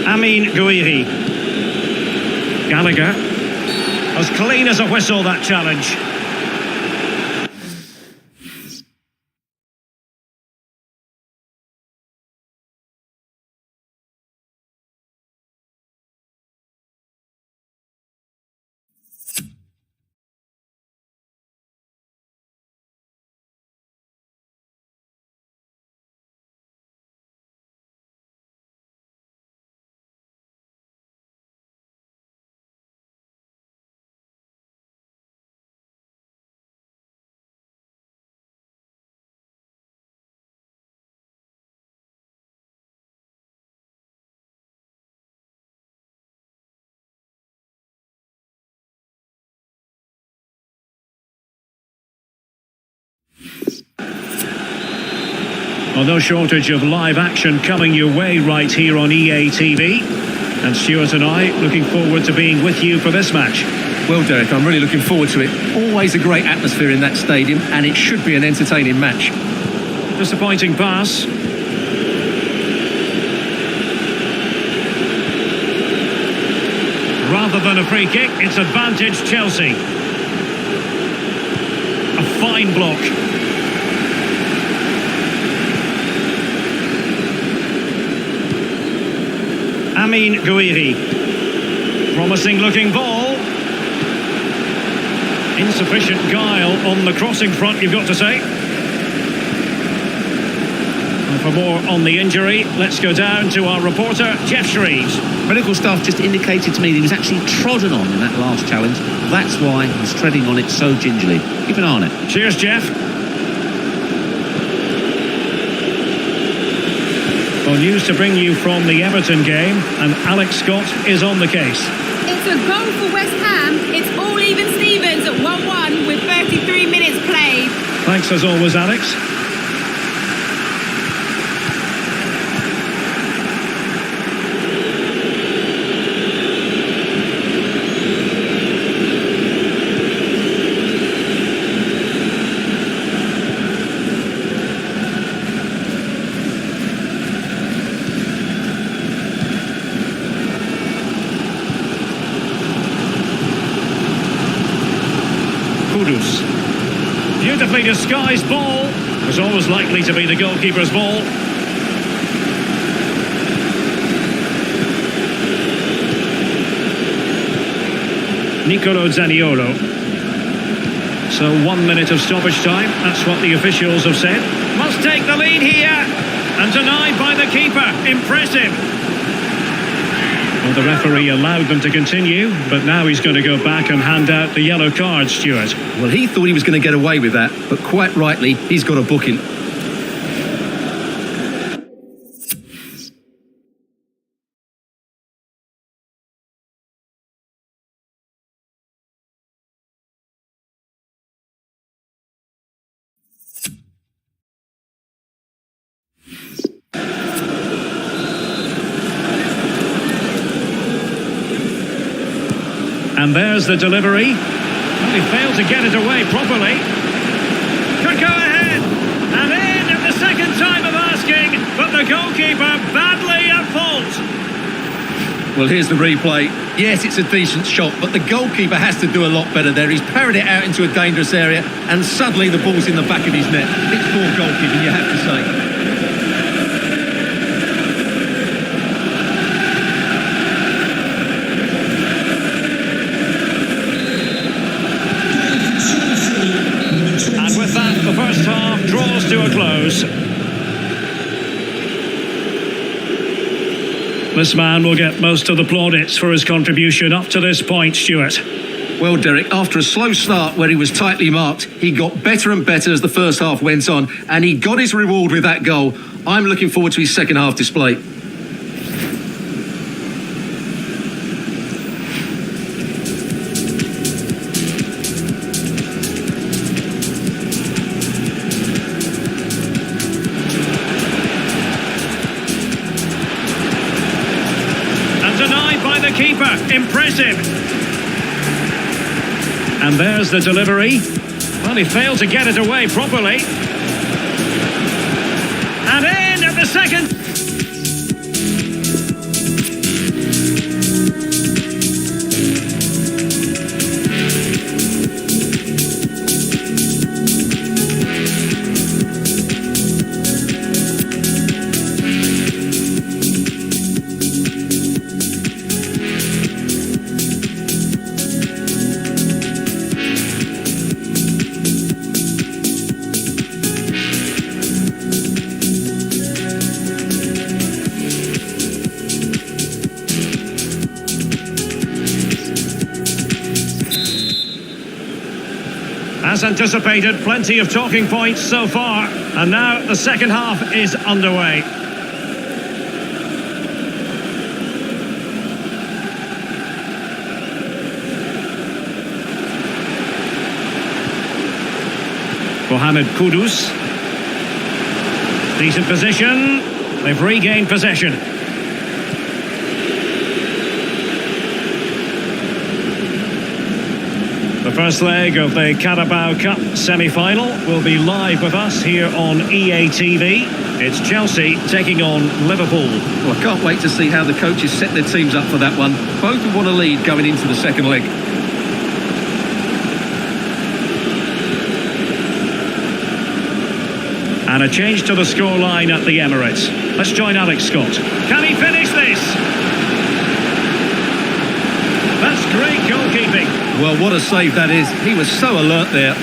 Amin Gouiri. Gallagher. As clean as a whistle, that challenge. Well, no shortage of live action coming your way right here on EA TV. And Stuart and I looking forward to being with you for this match. Well, Derek, I'm really looking forward to it. Always a great atmosphere in that stadium, and it should be an entertaining match. Disappointing pass. Rather than a free kick, it's advantage Chelsea. A fine block. Amin Gouiri. Promising looking ball. Insufficient guile on the crossing front, you've got to say. And for more on the injury, let's go down to our reporter, Jeff Shreves. Medical staff just indicated to me that he was actually trodden on in that last challenge. That's why he's treading on it so gingerly. Keep an eye on it. Cheers, Jeff. Well, news to bring you from the Everton game, and Alex Scott is on the case. It's a goal for West Ham. It's all even Stevens at 1-1 with 33 minutes played. Thanks as always, Alex. Beautifully disguised ball. Was always likely to be the goalkeeper's ball. Nicolo Zaniolo. So 1 minute of stoppage time. That's what the officials have said. Must take the lead here. And denied by the keeper. Impressive. Well, the referee allowed them to continue, but now he's going to go back and hand out the yellow card, Stuart. Well, he thought he was going to get away with that, but quite rightly, he's got a booking. And there's the delivery. Well, he failed to get it away properly. Could go ahead. And in at the second time of asking, but the goalkeeper badly at fault. Well, here's the replay. Yes, it's a decent shot, but the goalkeeper has to do a lot better there. He's parried it out into a dangerous area, and suddenly the ball's in the back of his net. It's poor goalkeeping, you have to say. And with that, the first half draws to a close. This man will get most of the plaudits for his contribution up to this point, Stuart. Well, Derek, after a slow start where he was tightly marked, he got better and better as the first half went on, and he got his reward with that goal. I'm looking forward to his second half display. keeper, impressive. And there's the delivery. Well, he failed to get it away properly. And in at the second. As anticipated, plenty of talking points so far, and now the second half is underway. Mohamed Kudus. Decent position. They've regained possession. The first leg of the Carabao Cup semi-final will be live with us here on EA TV. It's Chelsea taking on Liverpool. Well, I can't wait to see how the coaches set their teams up for that one. Both will want a lead going into the second leg. And a change to the scoreline at the Emirates. Let's join Alex Scott. Can he finish this? That's great goalkeeping. Well, what a save that is. He was so alert there.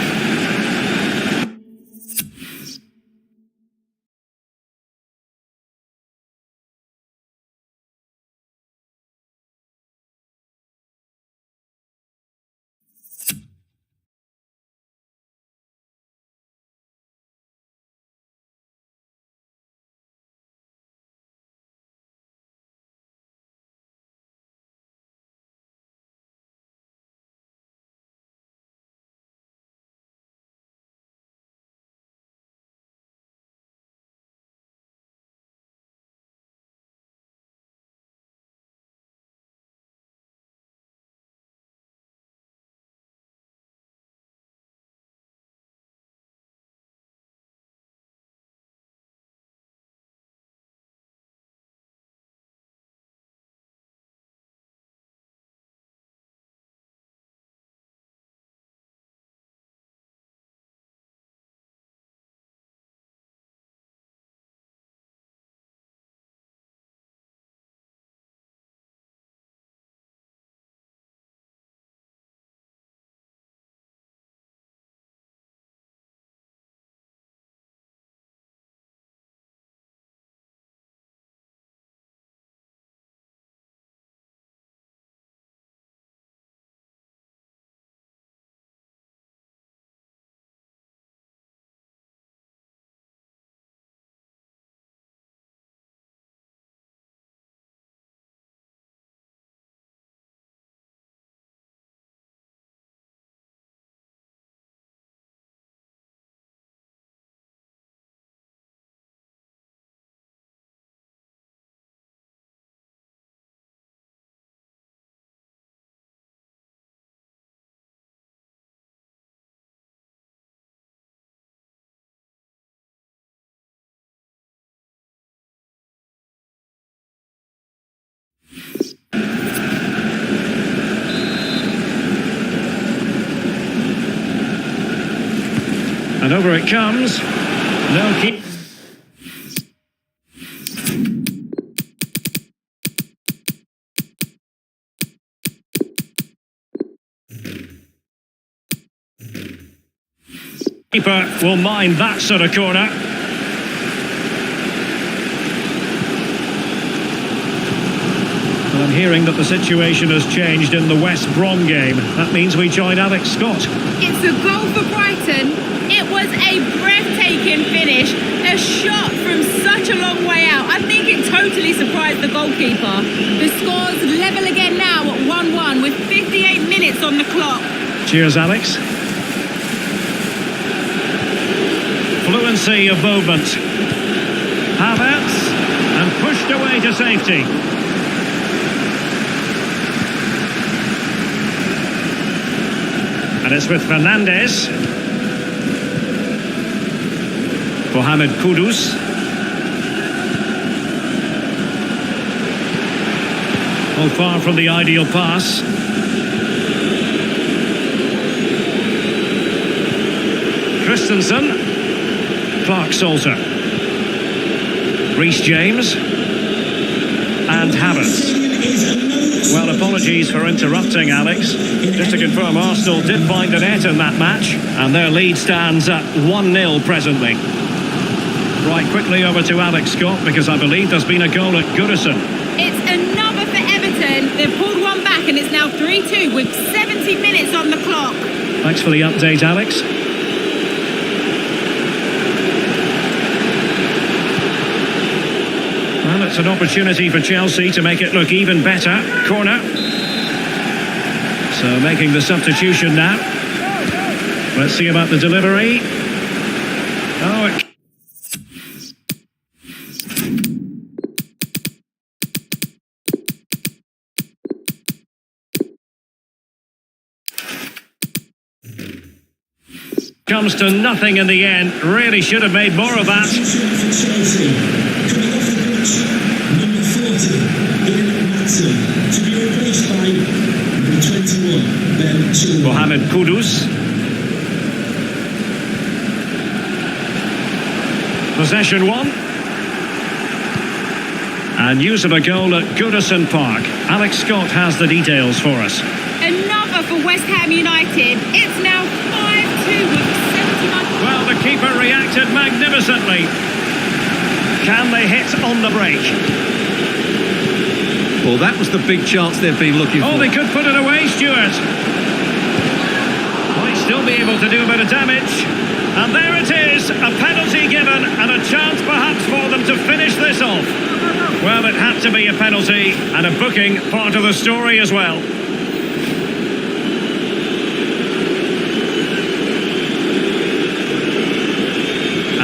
And over it comes. No keep. Keeper will mind that sort of corner. Well, I'm hearing that the situation has changed in the West Brom game. That means we join Alex Scott. It's a goal for Brighton. It was a breathtaking finish. A shot from such a long way out. I think it totally surprised the goalkeeper. The score's level again now at 1-1 with 58 minutes on the clock. Cheers, Alex. Fluency of movement. Havertz, and pushed away to safety. And it's with Fernandes. Mohamed Kudus. Well, far from the ideal pass. Christensen. Clark Salter. Reece James. And Havertz. Well, apologies for interrupting, Alex. Just to confirm, Arsenal did find a net in that match, and their lead stands at 1-0 presently. Right, quickly over to Alex Scott, because I believe there's been a goal at Goodison. It's another for Everton. They've pulled one back and it's now 3-2 with 70 minutes on the clock. Thanks for the update, Alex. Well, it's an opportunity for Chelsea to make it look even better. Corner. So making the substitution now. Let's see about the delivery. Oh, it comes to nothing in the end. Really should have made more of that. Coming off the pitch, number 40, Ian Matson, to be replaced by number 21, Ben Chilwell. Mohamed Kudus. Possession won. And news of a goal at Goodison Park. Alex Scott has the details for us. Another for West Ham United. It's now 5-2 with 71. Well, the keeper reacted magnificently. Can they hit on the break? Well, that was the big chance they've been looking for. Oh, they could put it away, Stuart. Might still be able to do a bit of damage. And there it is, a penalty given and a chance perhaps for them to finish this off. Well, it had to be a penalty, and a booking part of the story as well.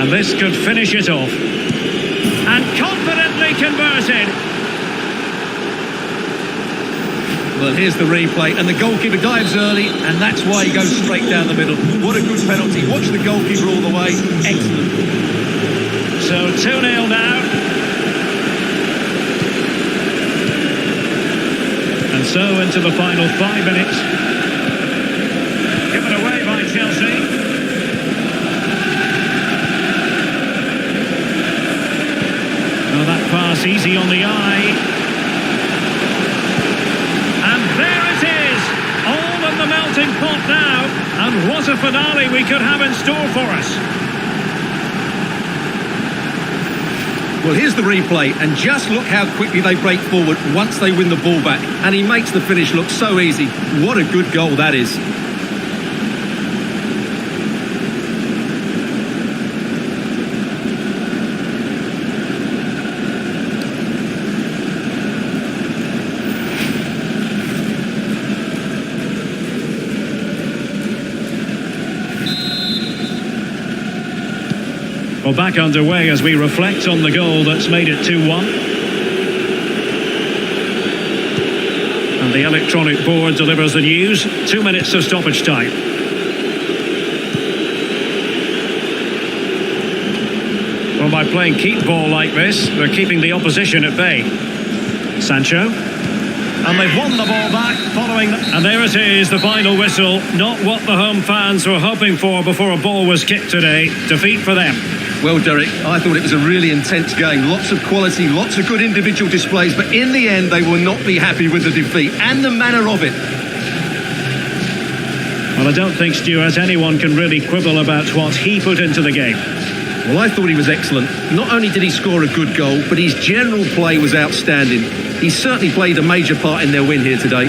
And this could finish it off. And confidently converted. Well, here's the replay, and the goalkeeper dives early, and that's why he goes straight down the middle. What a good penalty. Watch the goalkeeper all the way. Excellent. So 2-0 now. And so into the final 5 minutes. Given away by Chelsea. Oh, that pass easy on the eye. The melting pot now, and what a finale we could have in store for us. Well, here's the replay, and just look how quickly they break forward once they win the ball back, and he makes the finish look so easy. What a good goal that is. Well, back underway as we reflect on the goal that's made it 2-1. And the electronic board delivers the news. 2 minutes of stoppage time. Well, by playing keep ball like this, they're keeping the opposition at bay. Sancho. And they've won the ball back following... And there it is, the final whistle. Not what the home fans were hoping for before a ball was kicked today. Defeat for them. Well, Derek, I thought it was a really intense game. Lots of quality, lots of good individual displays, but in the end, they will not be happy with the defeat and the manner of it. Well, I don't think, Stuart, anyone can really quibble about what he put into the game. Well, I thought he was excellent. Not only did he score a good goal, but his general play was outstanding. He certainly played a major part in their win here today.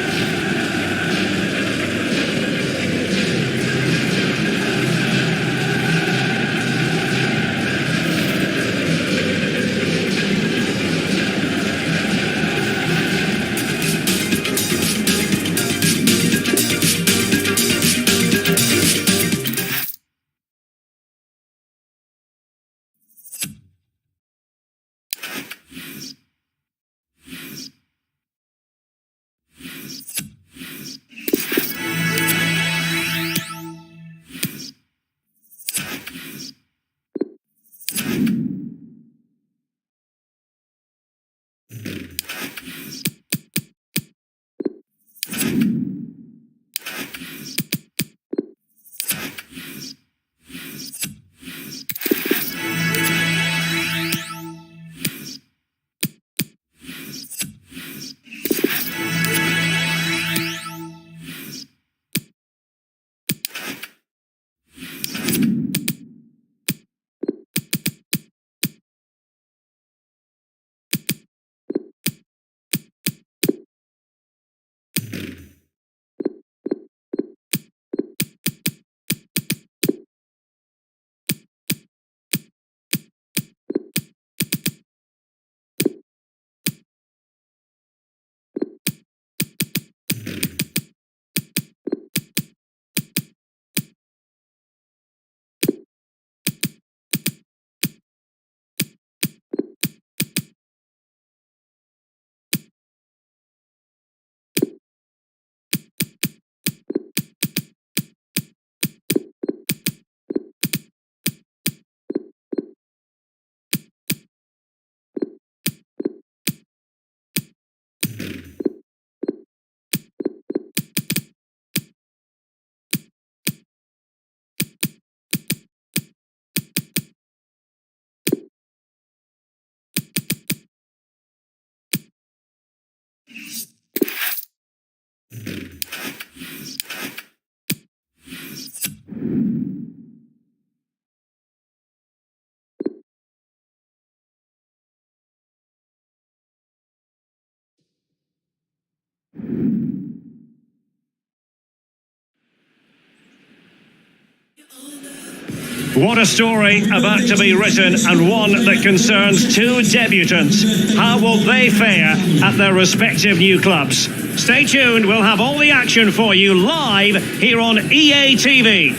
What a story about to be written, and one that concerns two debutants. How will they fare at their respective new clubs? Stay tuned, we'll have all the action for you live here on EA TV.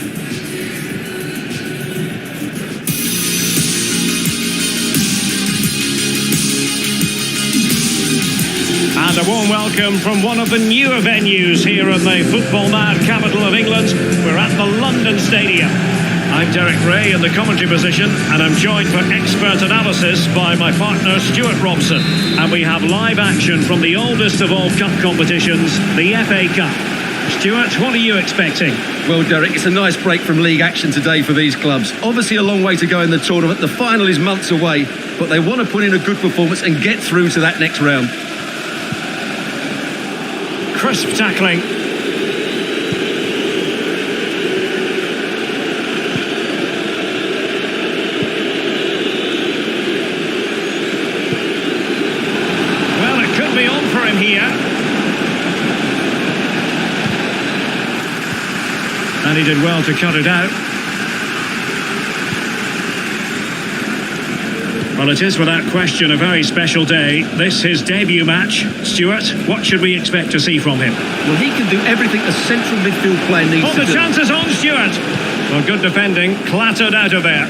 And a warm welcome from one of the newer venues here in the football-mad capital of England. We're at the London Stadium. I'm Derek Ray in the commentary position, and I'm joined for expert analysis by my partner Stuart Robson. And we have live action from the oldest of all cup competitions, the FA Cup. Stuart, what are you expecting? Well, Derek, it's a nice break from league action today for these clubs. Obviously a long way to go in the tournament. The final is months away, but they want to put in a good performance and get through to that next round. Crisp tackling. Well, it could be on for him here. And he did well to cut it out. Well, it is without question a very special day. This his debut match. Stuart, what should we expect to see from him? Well, he can do everything a central midfield player needs to do. Oh, the chance is on, Stuart. Well, good defending, clattered out of there.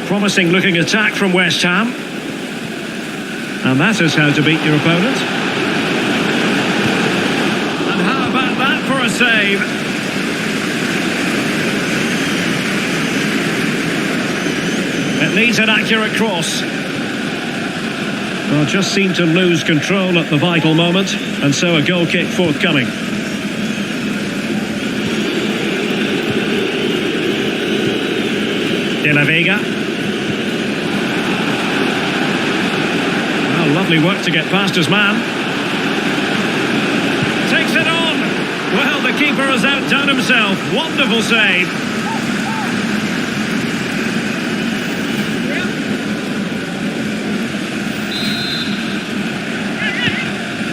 Promising looking attack from West Ham. And that is how to beat your opponent. And how about that for a save? It needs an accurate cross. Well, just seemed to lose control at the vital moment, and so a goal kick forthcoming. De La Vega. Lovely work to get past his man. Takes it on. Well, the keeper has outdone himself. Wonderful save.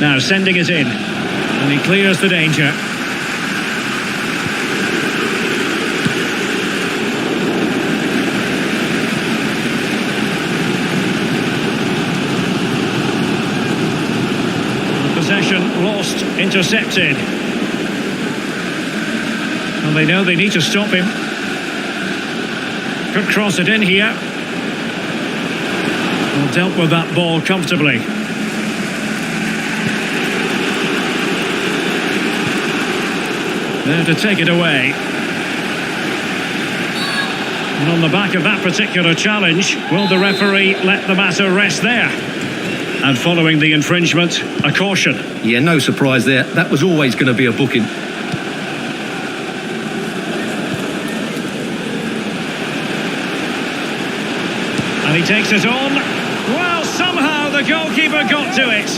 Now sending it in. And he clears the danger. Possession lost, intercepted. And they know they need to stop him. Could cross it in here. Well, dealt with that ball comfortably. There to take it away. And on the back of that particular challenge, will the referee let the matter rest there? And following the infringement, a caution. Yeah, no surprise there. That was always going to be a booking. And he takes it on. Well, somehow the goalkeeper got to it.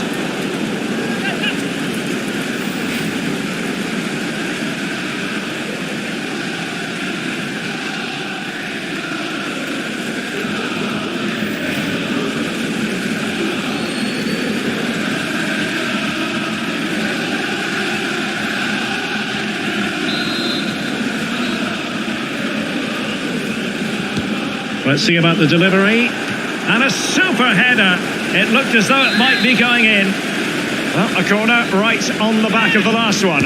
Let's see about the delivery. And a super header. It looked as though it might be going in. Well, a corner right on the back of the last one.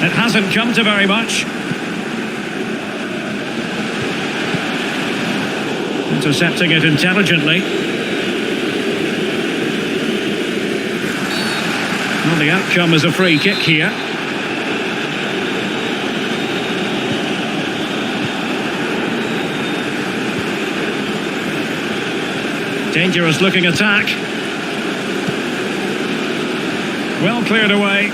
It hasn't come to very much. Intercepting it intelligently. Well, the outcome is a free kick here. Dangerous looking attack. Well cleared away.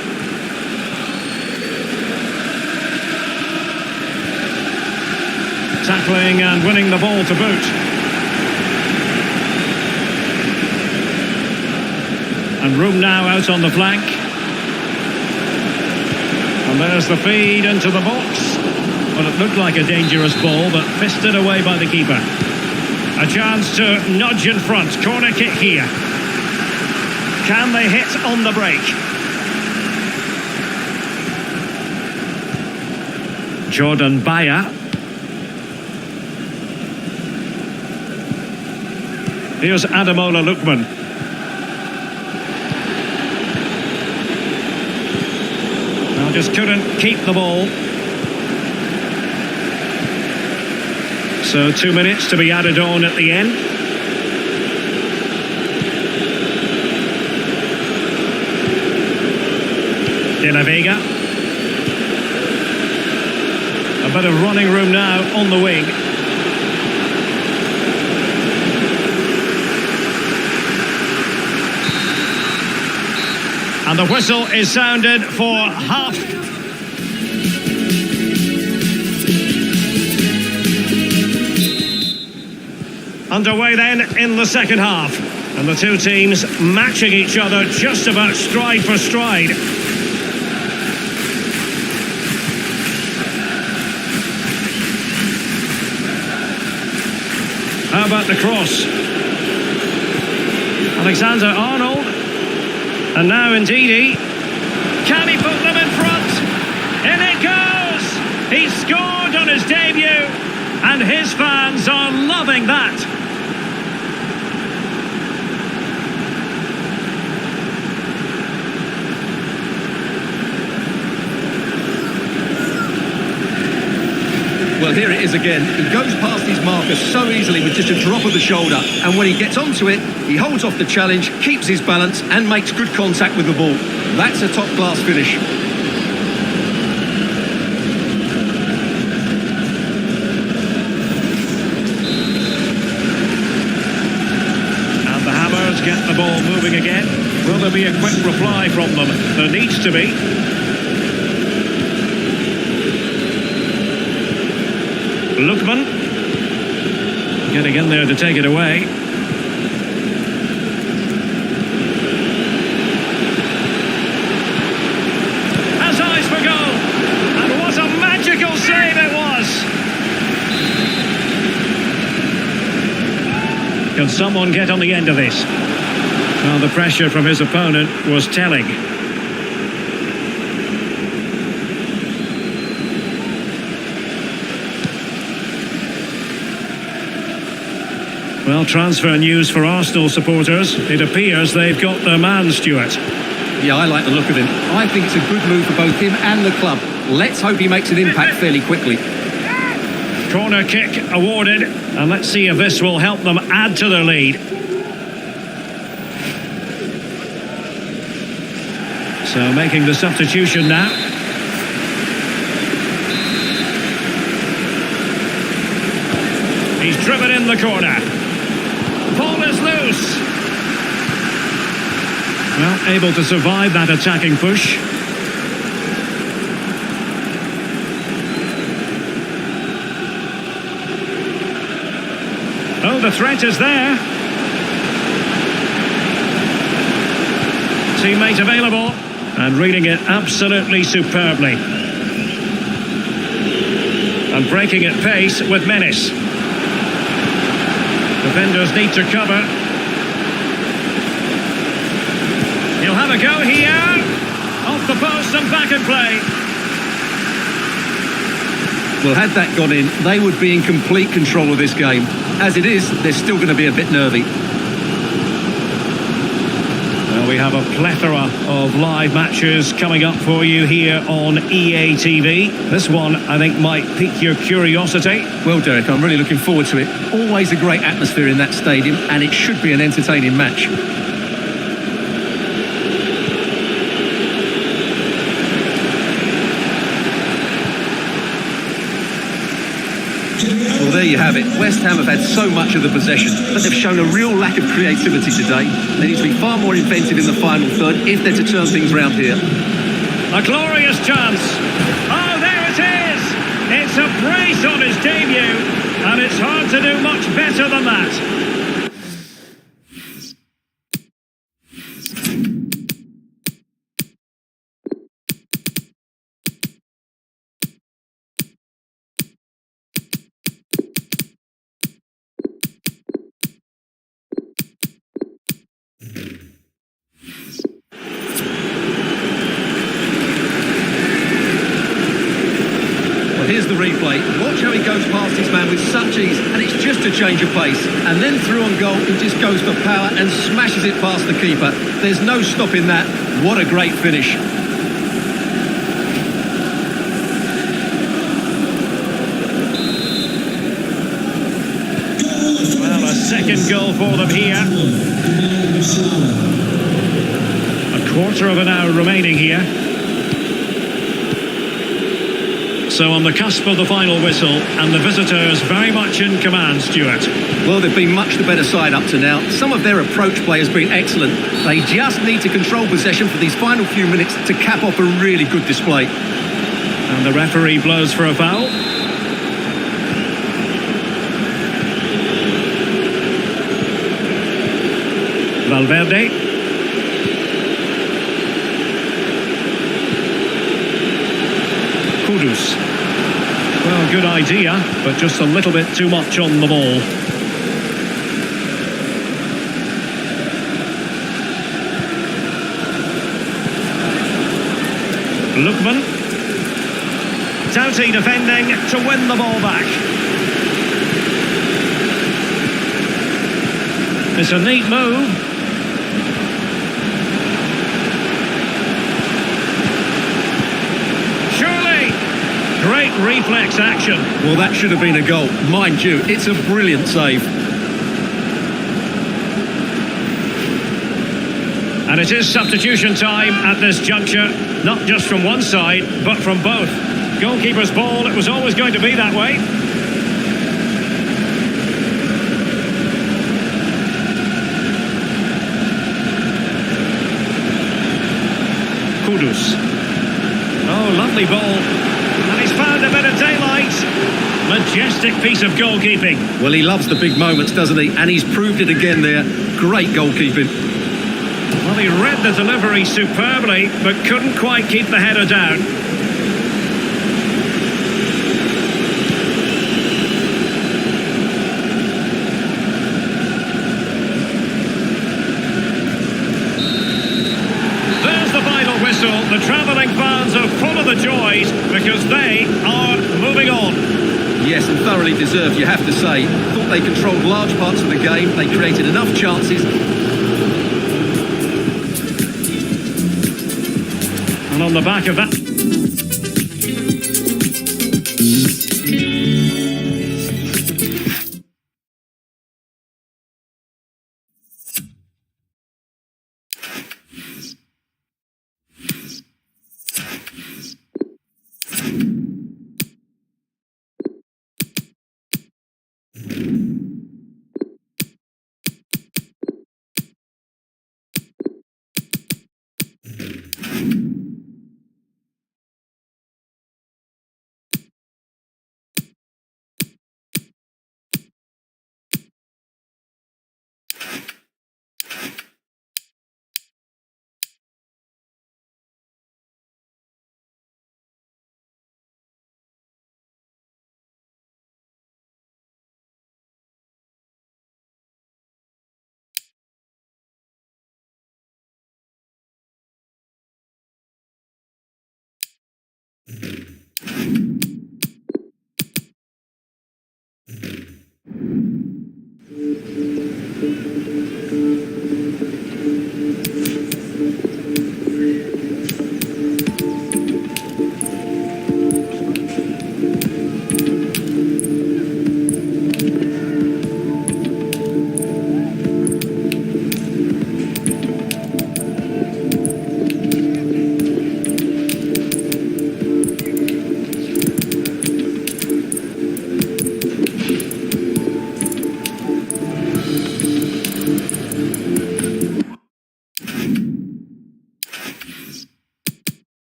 Tackling and winning the ball to boot. And room now out on the flank. And there's the feed into the box. Well, it looked like a dangerous ball, but fisted away by the keeper. A chance to nudge in front. Corner kick here. Can they hit on the break? Jordan Baya. Here's Ademola Lookman. Well, just couldn't keep the ball. So 2 minutes to be added on at the end. De La Vega. A bit of running room now on the wing. And the whistle is sounded for half. Underway then in the second half. And the two teams matching each other just about stride for stride. How about the cross? Alexander-Arnold. And now Ndidi. Can he put them in front? In it goes! He scored on his debut. And his fans are loving that. Well, here it is again. He goes past his marker so easily with just a drop of the shoulder. And when he gets onto it, he holds off the challenge, keeps his balance and makes good contact with the ball. That's a top-class finish. And the Hammers get the ball moving again. Will there be a quick reply from them? There needs to be. Lookman getting in there to take it away. Has eyes for goal, and what a magical save it was! Can someone get on the end of this? Well, the pressure from his opponent was telling. Well, transfer news for Arsenal supporters. It appears they've got their man, Stuart. Yeah, I like the look of him. I think it's a good move for both him and the club. Let's hope he makes an impact fairly quickly. Corner kick awarded, and let's see if this will help them add to their lead. So making the substitution now. He's driven in the corner. Ball is loose. Well, able to survive that attacking push. Oh, the threat is there. Teammate available and reading it absolutely superbly. And breaking at pace with menace. Defenders need to cover. He'll have a go here. Off the post and back in play. Well, had that gone in, they would be in complete control of this game. As it is, they're still going to be a bit nervy. Well, we have a plethora of live matches coming up for you here on EA TV. This one, I think, might pique your curiosity. Well, Derek, I'm really looking forward to it. Always a great atmosphere in that stadium, and it should be an entertaining match. Well, there you have it. West Ham have had so much of the possession, but they've shown a real lack of creativity today. They need to be far more inventive in the final third if they're to turn things around here. A glorious chance. Oh, there it is. It's a brace on his debut, and it's hard to do much better than that. replay. Watch how he goes past his man with such ease, and it's just a change of pace. And then through on goal, he just goes for power and smashes it past the keeper. There's no stopping that. What a great finish. Well, a second goal for them here. A quarter of an hour remaining here. So on the cusp of the final whistle, and the visitors very much in command, Stuart. Well, they've been much the better side up to now. Some of their approach play has been excellent. They just need to control possession for these final few minutes to cap off a really good display. And the referee blows for a foul. Valverde. Kudus. Well, good idea, but just a little bit too much on the ball. Lookman. Doughty defending to win the ball back. It's a neat move. Great reflex action. Well, that should have been a goal. Mind you, it's a brilliant save. And it is substitution time at this juncture, not just from one side, but from both. Goalkeeper's ball, it was always going to be that way. Kudus. Oh, lovely ball. And he's found a bit of daylight. Majestic piece of goalkeeping. Well, he loves the big moments, doesn't he? And he's proved it again there. Great goalkeeping. Well, he read the delivery superbly, but couldn't quite keep the header down. There's the final whistle. The travelling fans are full of the joys because they are moving on. Yes, and thoroughly deserved, you have to say. Thought they controlled large parts of the game. They created enough chances. And on the back of that...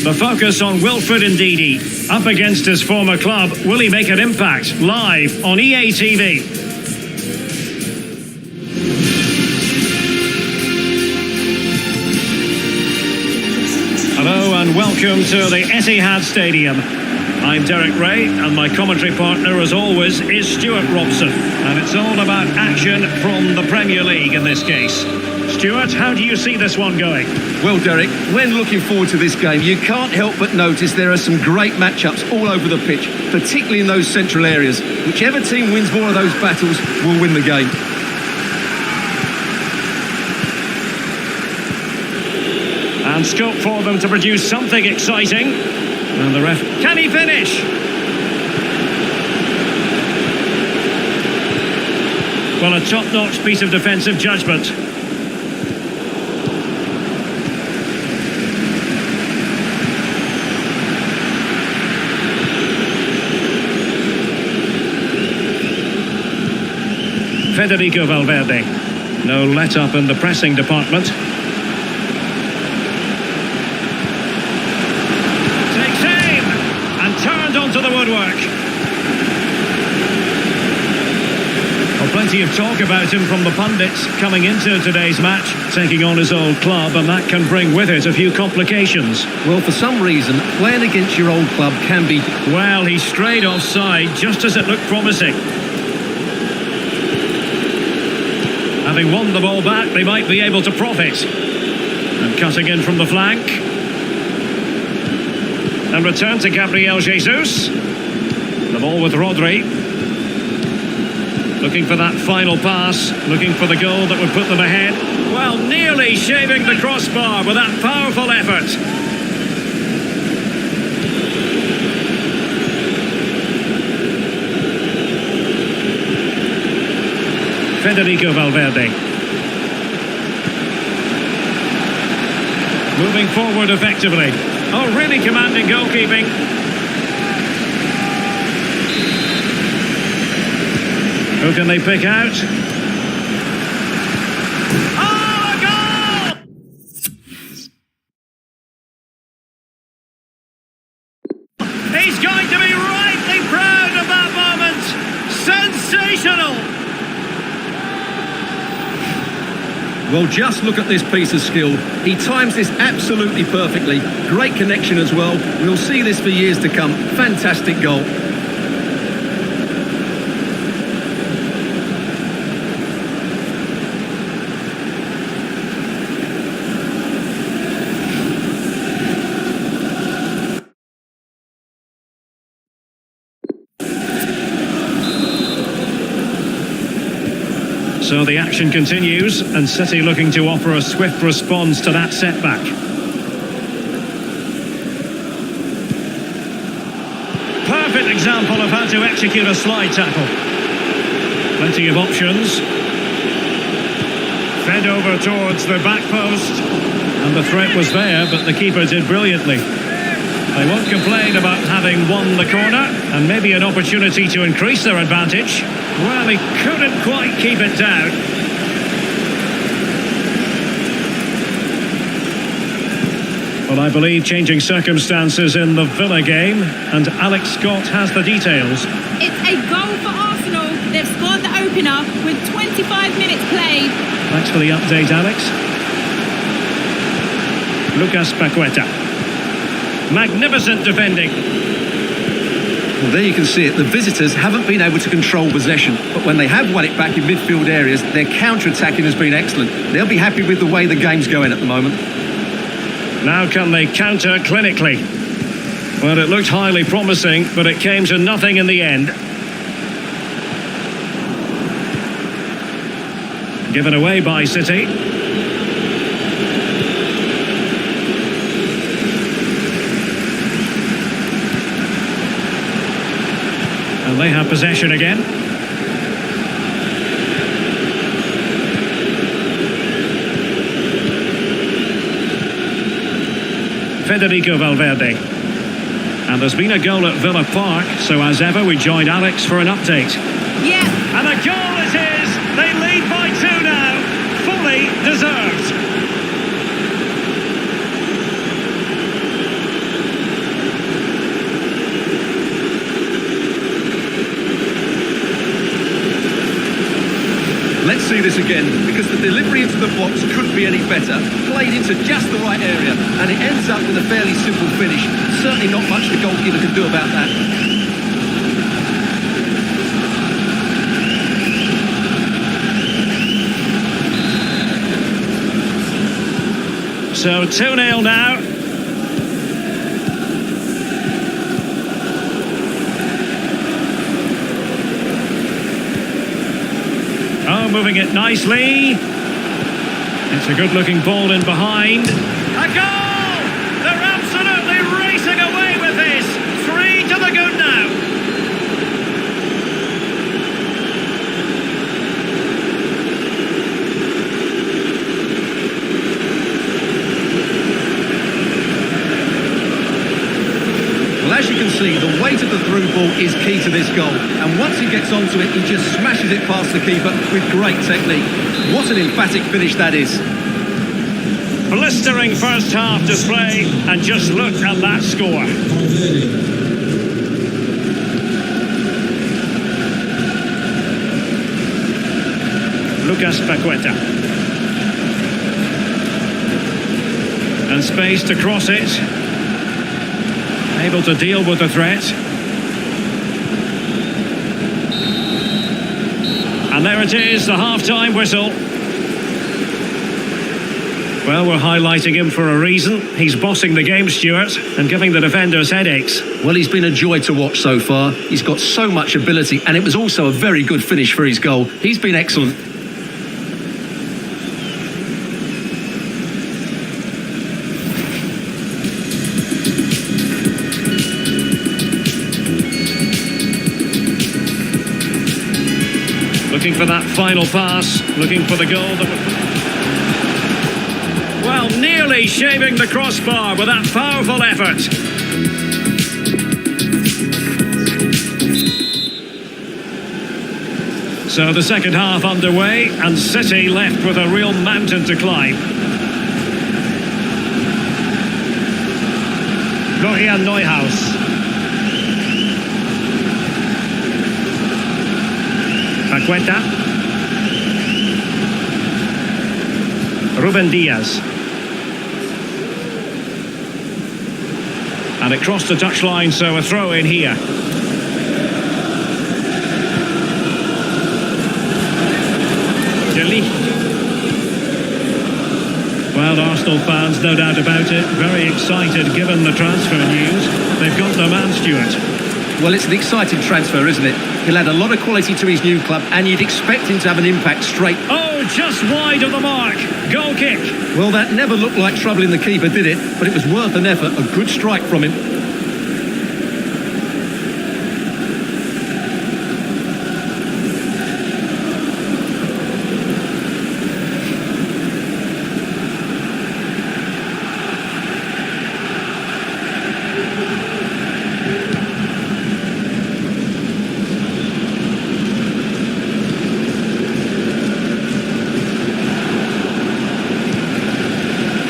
The focus on Wilfred Ndidi. Up against his former club, will he make an impact? Live on EA TV. Hello and welcome to the Etihad Stadium. I'm Derek Ray and my commentary partner as always is Stuart Robson. And it's all about action from the Premier League in this case. Stuart, how do you see this one going? Well, Derek, when looking forward to this game, you can't help but notice there are some great matchups all over the pitch, particularly in those central areas. Whichever team wins more of those battles will win the game. And scope for them to produce something exciting. And the ref... Can he finish? Well, a top-notch piece of defensive judgment. Federico Valverde. No let-up in the pressing department. Takes aim and turned onto the woodwork. Well, plenty of talk about him from the pundits coming into today's match, taking on his old club, and that can bring with it a few complications. Well, for some reason, playing against your old club can be... Well, he strayed offside just as it looked promising. Having won the ball back, they might be able to profit. And cutting in from the flank. And return to Gabriel Jesus. The ball with Rodri. Looking for that final pass. Looking for the goal that would put them ahead. Well, nearly shaving the crossbar with that powerful effort. Federico Valverde. Moving forward effectively. Oh, really commanding goalkeeping. Who can they pick out? Oh, a goal! He's going to be rightly proud of that moment. Sensational! Well, just look at this piece of skill. He times this absolutely perfectly. Great connection as well. We'll see this for years to come. Fantastic goal. So the action continues, and City looking to offer a swift response to that setback. Perfect example of how to execute a slide tackle. Plenty of options. Fed over towards the back post. And the threat was there, but the keeper did brilliantly. They won't complain about having won the corner, and maybe an opportunity to increase their advantage. Well, he couldn't quite keep it down. Well, I believe changing circumstances in the Villa game, and Alex Scott has the details. It's a goal for Arsenal. They've scored the opener with 25 minutes played. Thanks for the update, Alex. Lucas Paqueta. Magnificent defending. Well, there you can see it. The visitors haven't been able to control possession, but when they have won it back in midfield areas, their counter-attacking has been excellent. They'll be happy with the way the game's going at the moment. Now can they counter clinically? Well, it looked highly promising, but it came to nothing in the end. Given away by City. And they have possession again. Federico Valverde. And there's been a goal at Villa Park, so as ever we joined Alex for an update. Yeah. And a goal it is! They lead by 2 now. Fully deserved. Let's see this again, because the delivery into the box couldn't be any better. Played into just the right area, and it ends up with a fairly simple finish. Certainly not much the goalkeeper can do about that. So 2-0 now. Oh, moving it nicely. It's a good-looking ball in behind. A goal! They're absolutely racing away with this. 3 to the good now. Well, as you can see, the weight of the through ball is key to this goal. And once he gets onto it, he just smashes it past the keeper with great technique. What an emphatic finish that is. Blistering first half display, and just look at that score. Lucas Paqueta. And space to cross it. Able to deal with the threat. And there it is, the half-time whistle. Well, we're highlighting him for a reason. He's bossing the game, Stuart, and giving the defenders headaches. Well, he's been a joy to watch so far. He's got so much ability, and it was also a very good finish for his goal. He's been excellent. Looking for that final pass, looking for the goal that would... Well, nearly shaving the crossbar with that powerful effort. So the second half underway, and City left with a real mountain to climb. Florian Neuhaus. Paqueta. Ruben Diaz. And it crossed the touchline, so a throw in here. De Ligt. Well, Arsenal fans, no doubt about it, very excited given the transfer news. They've got their man, Stuart. Well, it's an exciting transfer, isn't it? He'll add a lot of quality to his new club, and you'd expect him to have an impact straight. Oh, just wide of the mark. Goal kick. Well, that never looked like troubling the keeper, did it? But it was worth an effort. A good strike from him.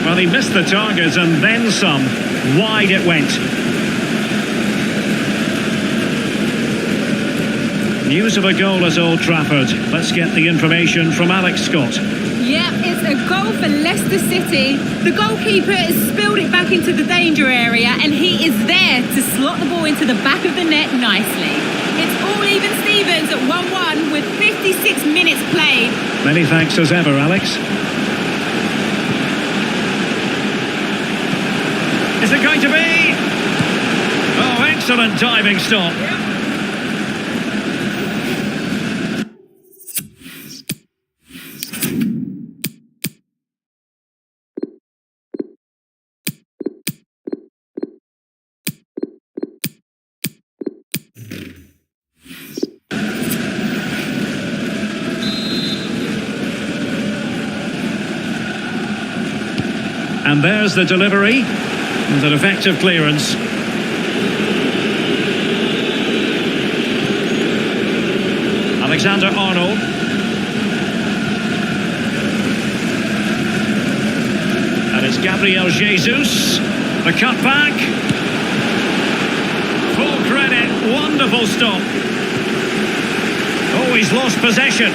Well, he missed the target and then some. Wide it went. News of a goal at Old Trafford. Let's get the information from Alex Scott. Yeah, it's a goal for Leicester City. The goalkeeper has spilled it back into the danger area and he is there to slot the ball into the back of the net nicely. It's all even Stevens at 1-1 with 56 minutes played. Many thanks as ever, Alex. Is it going to be? Oh, excellent diving stop. And there's the delivery. And an effective clearance. Alexander-Arnold. And it's Gabriel Jesus. The cutback. Full credit. Wonderful stop. Oh, he's lost possession.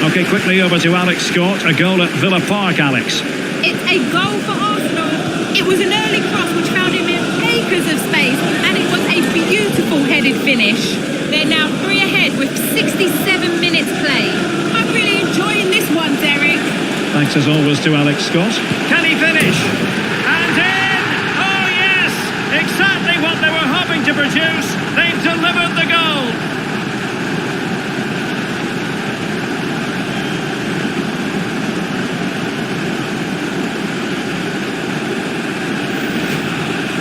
OK, quickly over to Alex Scott. A goal at Villa Park, Alex. It's a goal for Arsenal. It was an early cross which found him in acres of space, and it was a beautiful headed finish. They're now 3 ahead with 67 minutes played. I'm really enjoying this one, Derek. Thanks as always to Alex Scott. Can he finish? And in! Oh yes! Exactly what they were hoping to produce. They've delivered the goal.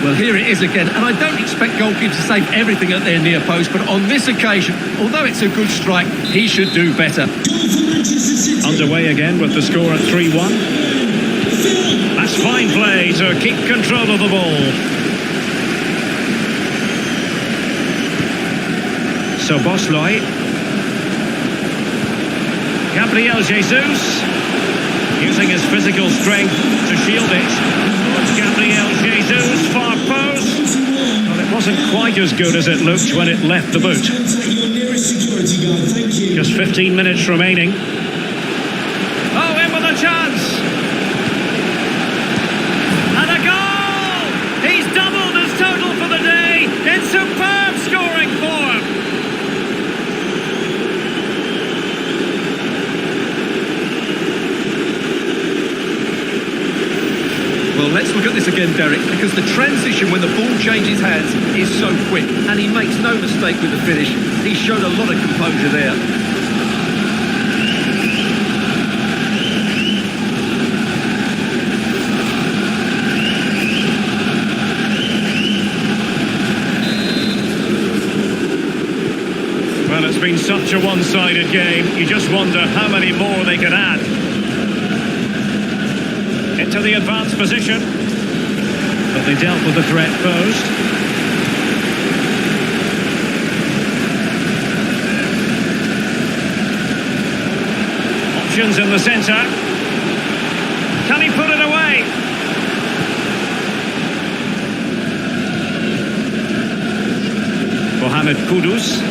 Well, here it is again, and I don't expect goalkeepers to save everything at their near post, but on this occasion, although it's a good strike, he should do better. Underway again with the score at 3-1. That's fine play to keep control of the ball. So Bosloy. Gabriel Jesus. Using his physical strength to shield it. Gabriel Jesus, far post. Well, it wasn't quite as good as it looked when it left the boot. Just 15 minutes remaining. Oh, in with a chance. And a goal! He's doubled his total for the day. In superb scoring form. Well, let's look at this again, Derek, because the transition when the ball changes hands is so quick, and he makes no mistake with the finish. He showed a lot of composure there. Well, it's been such a one-sided game. You just wonder how many more they could add. Into the advanced position, but they dealt with the threat posed. Options in the centre. Can he put it away? Mohamed Kudus.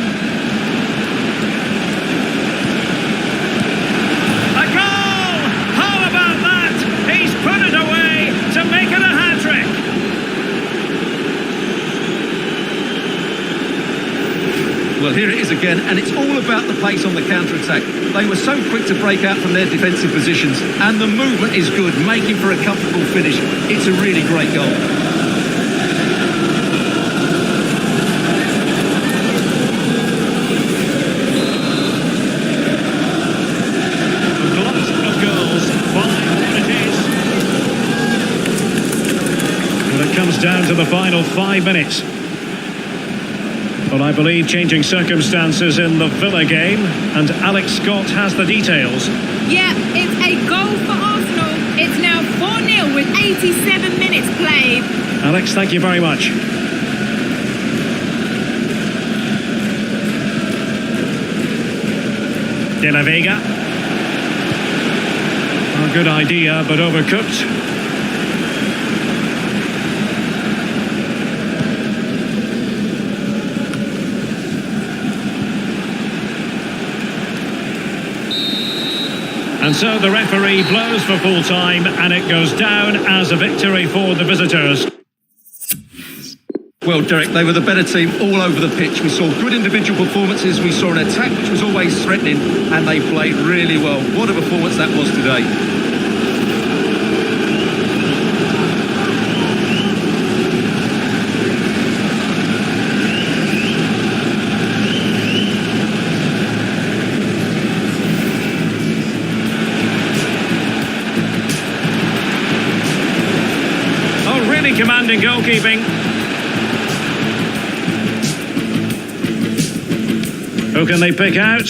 Well, here it is again, and it's all about the pace on the counter-attack. They were so quick to break out from their defensive positions, and the movement is good, making for a comfortable finish. It's a really great goal. down to the final 5 minutes. Well, I believe changing circumstances in the Villa game, and Alex Scott has the details. Yeah, it's a goal for Arsenal. It's now 4-0 with 87 minutes played. Alex, thank you very much. De La Vega. A good idea, but overcooked. And so the referee blows for full time, and it goes down as a victory for the visitors. Well, Derek, they were the better team all over the pitch. We saw good individual performances. We saw an attack which was always threatening, and they played really well. What a performance that was today. Oh, really commanding goalkeeping. Who can they pick out?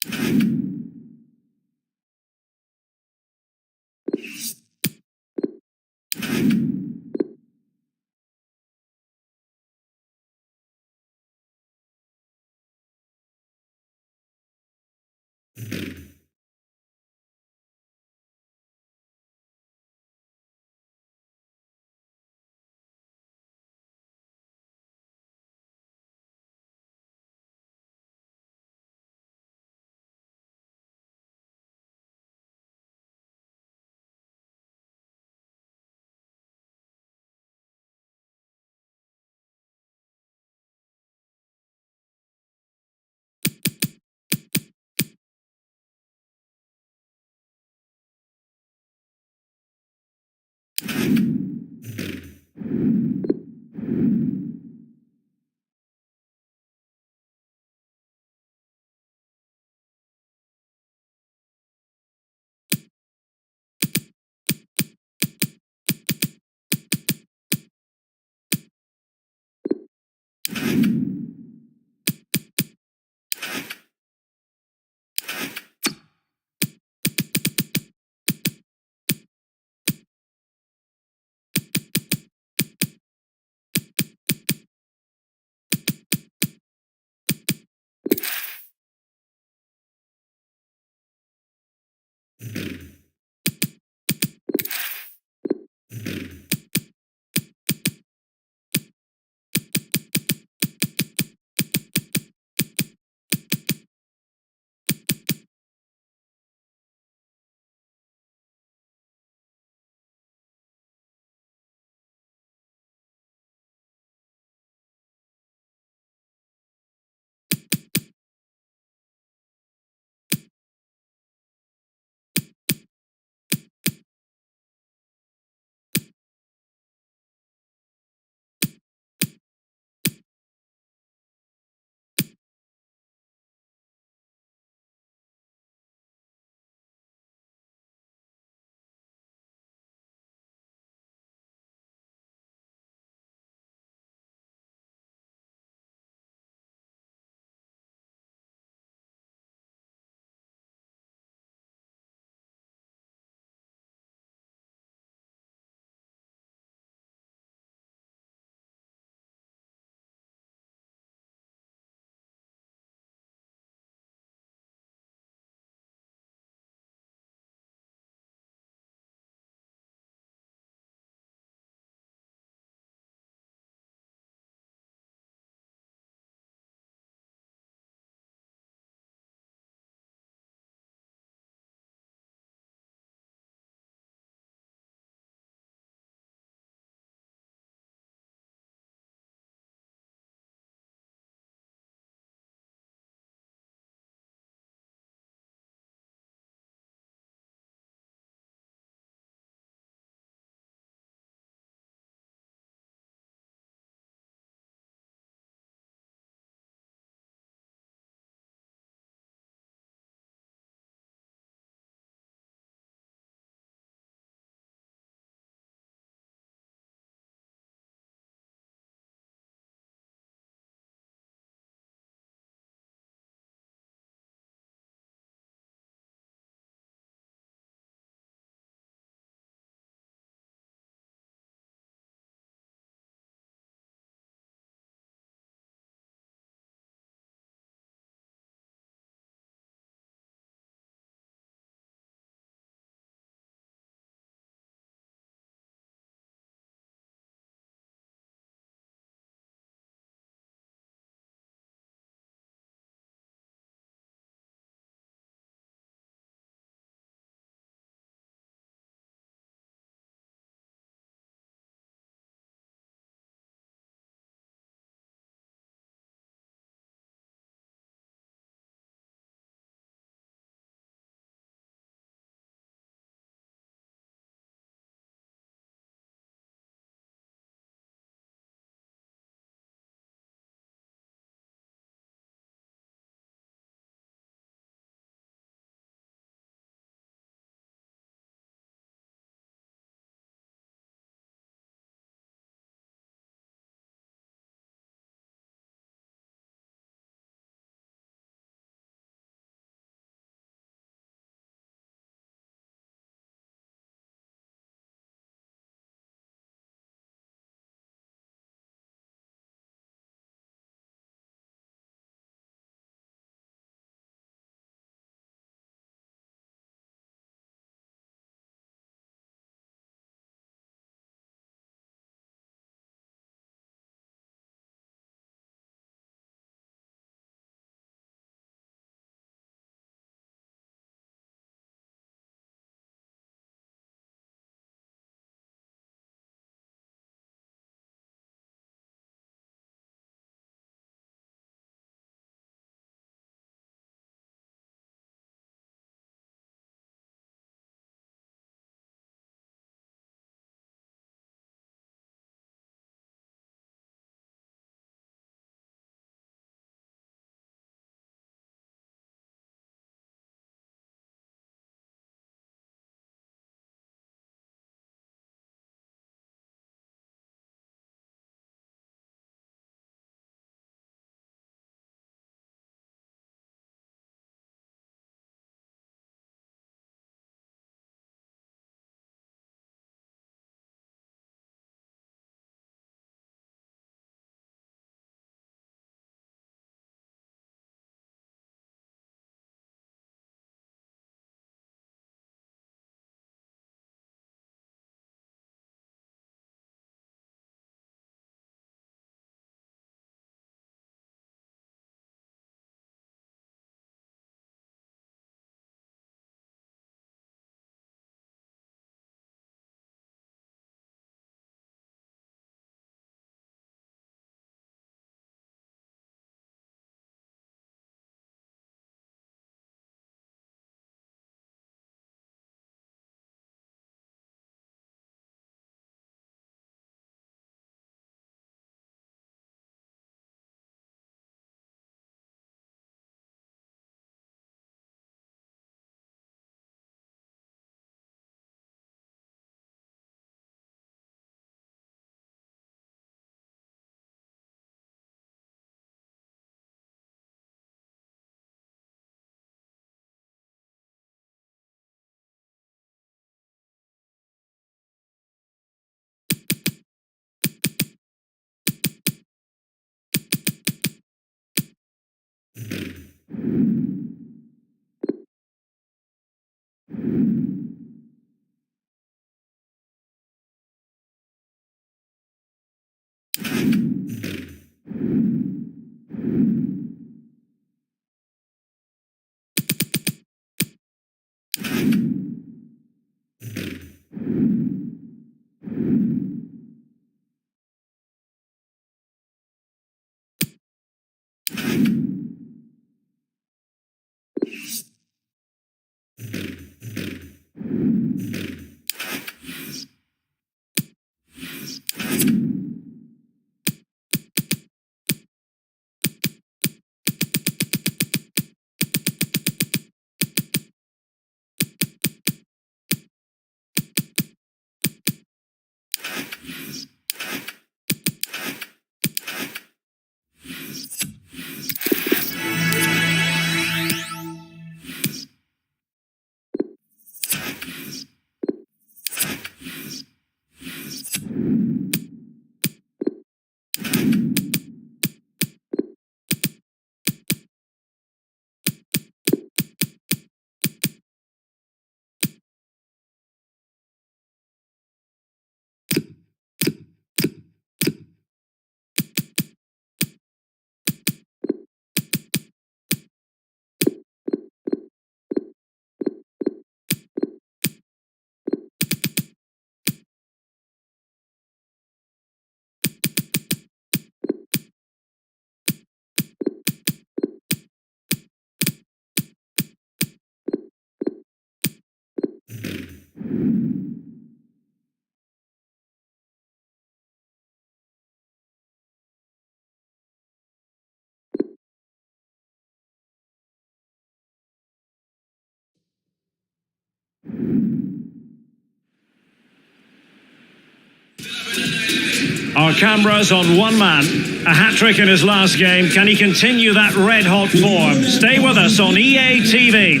Our cameras on one man, a hat-trick in his last game. Can he continue that red-hot form? Stay with us on EA TV.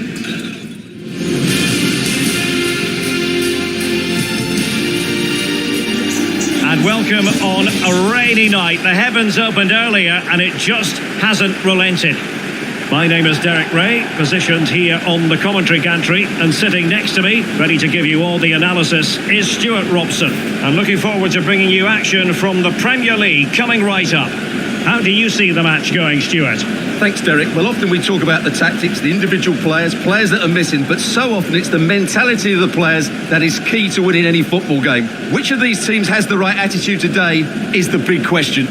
And welcome on a rainy night. The heavens opened earlier and it just hasn't relented. My name is Derek Ray, positioned here on the commentary gantry, and sitting next to me, ready to give you all the analysis, is Stuart Robson. I'm looking forward to bringing you action from the Premier League coming right up. How do you see the match going, Stuart? Thanks, Derek. Well, often we talk about the tactics, the individual players that are missing, but so often it's the mentality of the players that is key to winning any football game. Which of these teams has the right attitude today is the big question.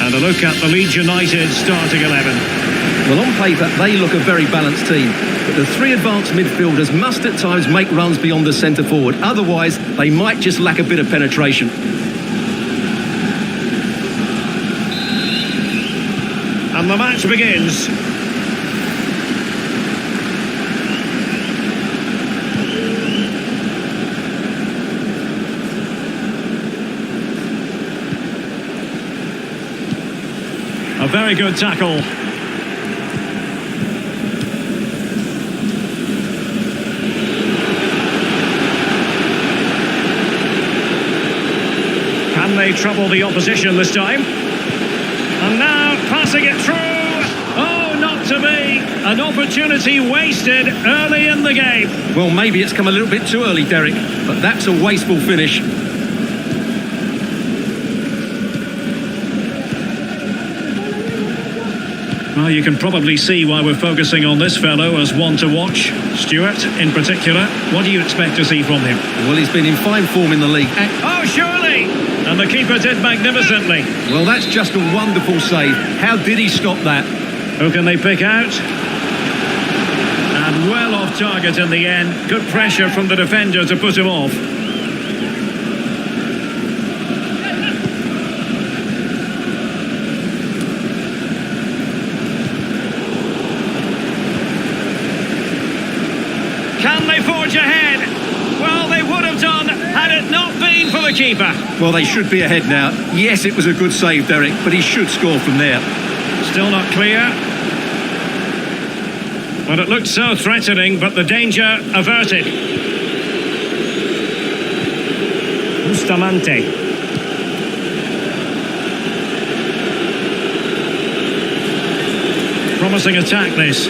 And a look at the Leeds United starting 11. Well, on paper, they look a very balanced team, but the three advanced midfielders must at times make runs beyond the centre forward. Otherwise, they might just lack a bit of penetration. And the match begins. A very good tackle. Can they trouble the opposition this time? And now passing it through. Oh, not to be. An opportunity wasted early in the game. Well, maybe it's come a little bit too early, Derek, but that's a wasteful finish. Well, you can probably see why we're focusing on this fellow as one to watch. Stuart, in particular, what do you expect to see from him? Well, he's been in fine form in the league. Oh, surely! And the keeper did magnificently. Well, that's just a wonderful save. How did he stop that? Who can they pick out? And well off target in the end. Good pressure from the defender to put him off. Can they forge ahead? Well, they would have done had it not been for the keeper. Well, they should be ahead now. Yes, it was a good save, Derek, but he should score from there. Still not clear. But it looked so threatening, but the danger averted. Bustamante. Promising attack, this.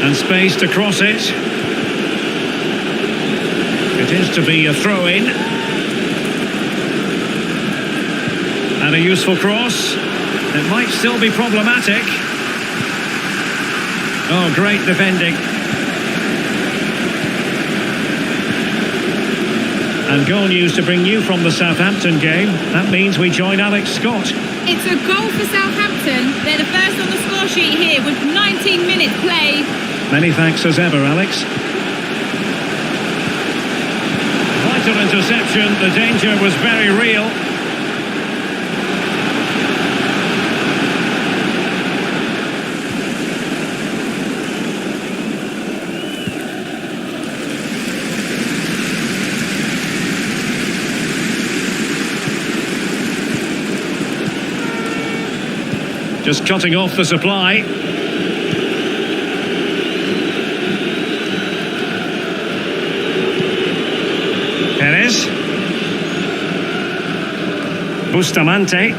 And space to cross it. It is to be a throw-in. And a useful cross. It might still be problematic. Oh, great defending. And goal news to bring you from the Southampton game. That means we join Alex Scott. It's a goal for Southampton. They're the first on the score sheet here with 19 minutes played. Many thanks as ever, Alex. Vital interception. The danger was very real. Just cutting off the supply. Perez. Bustamante.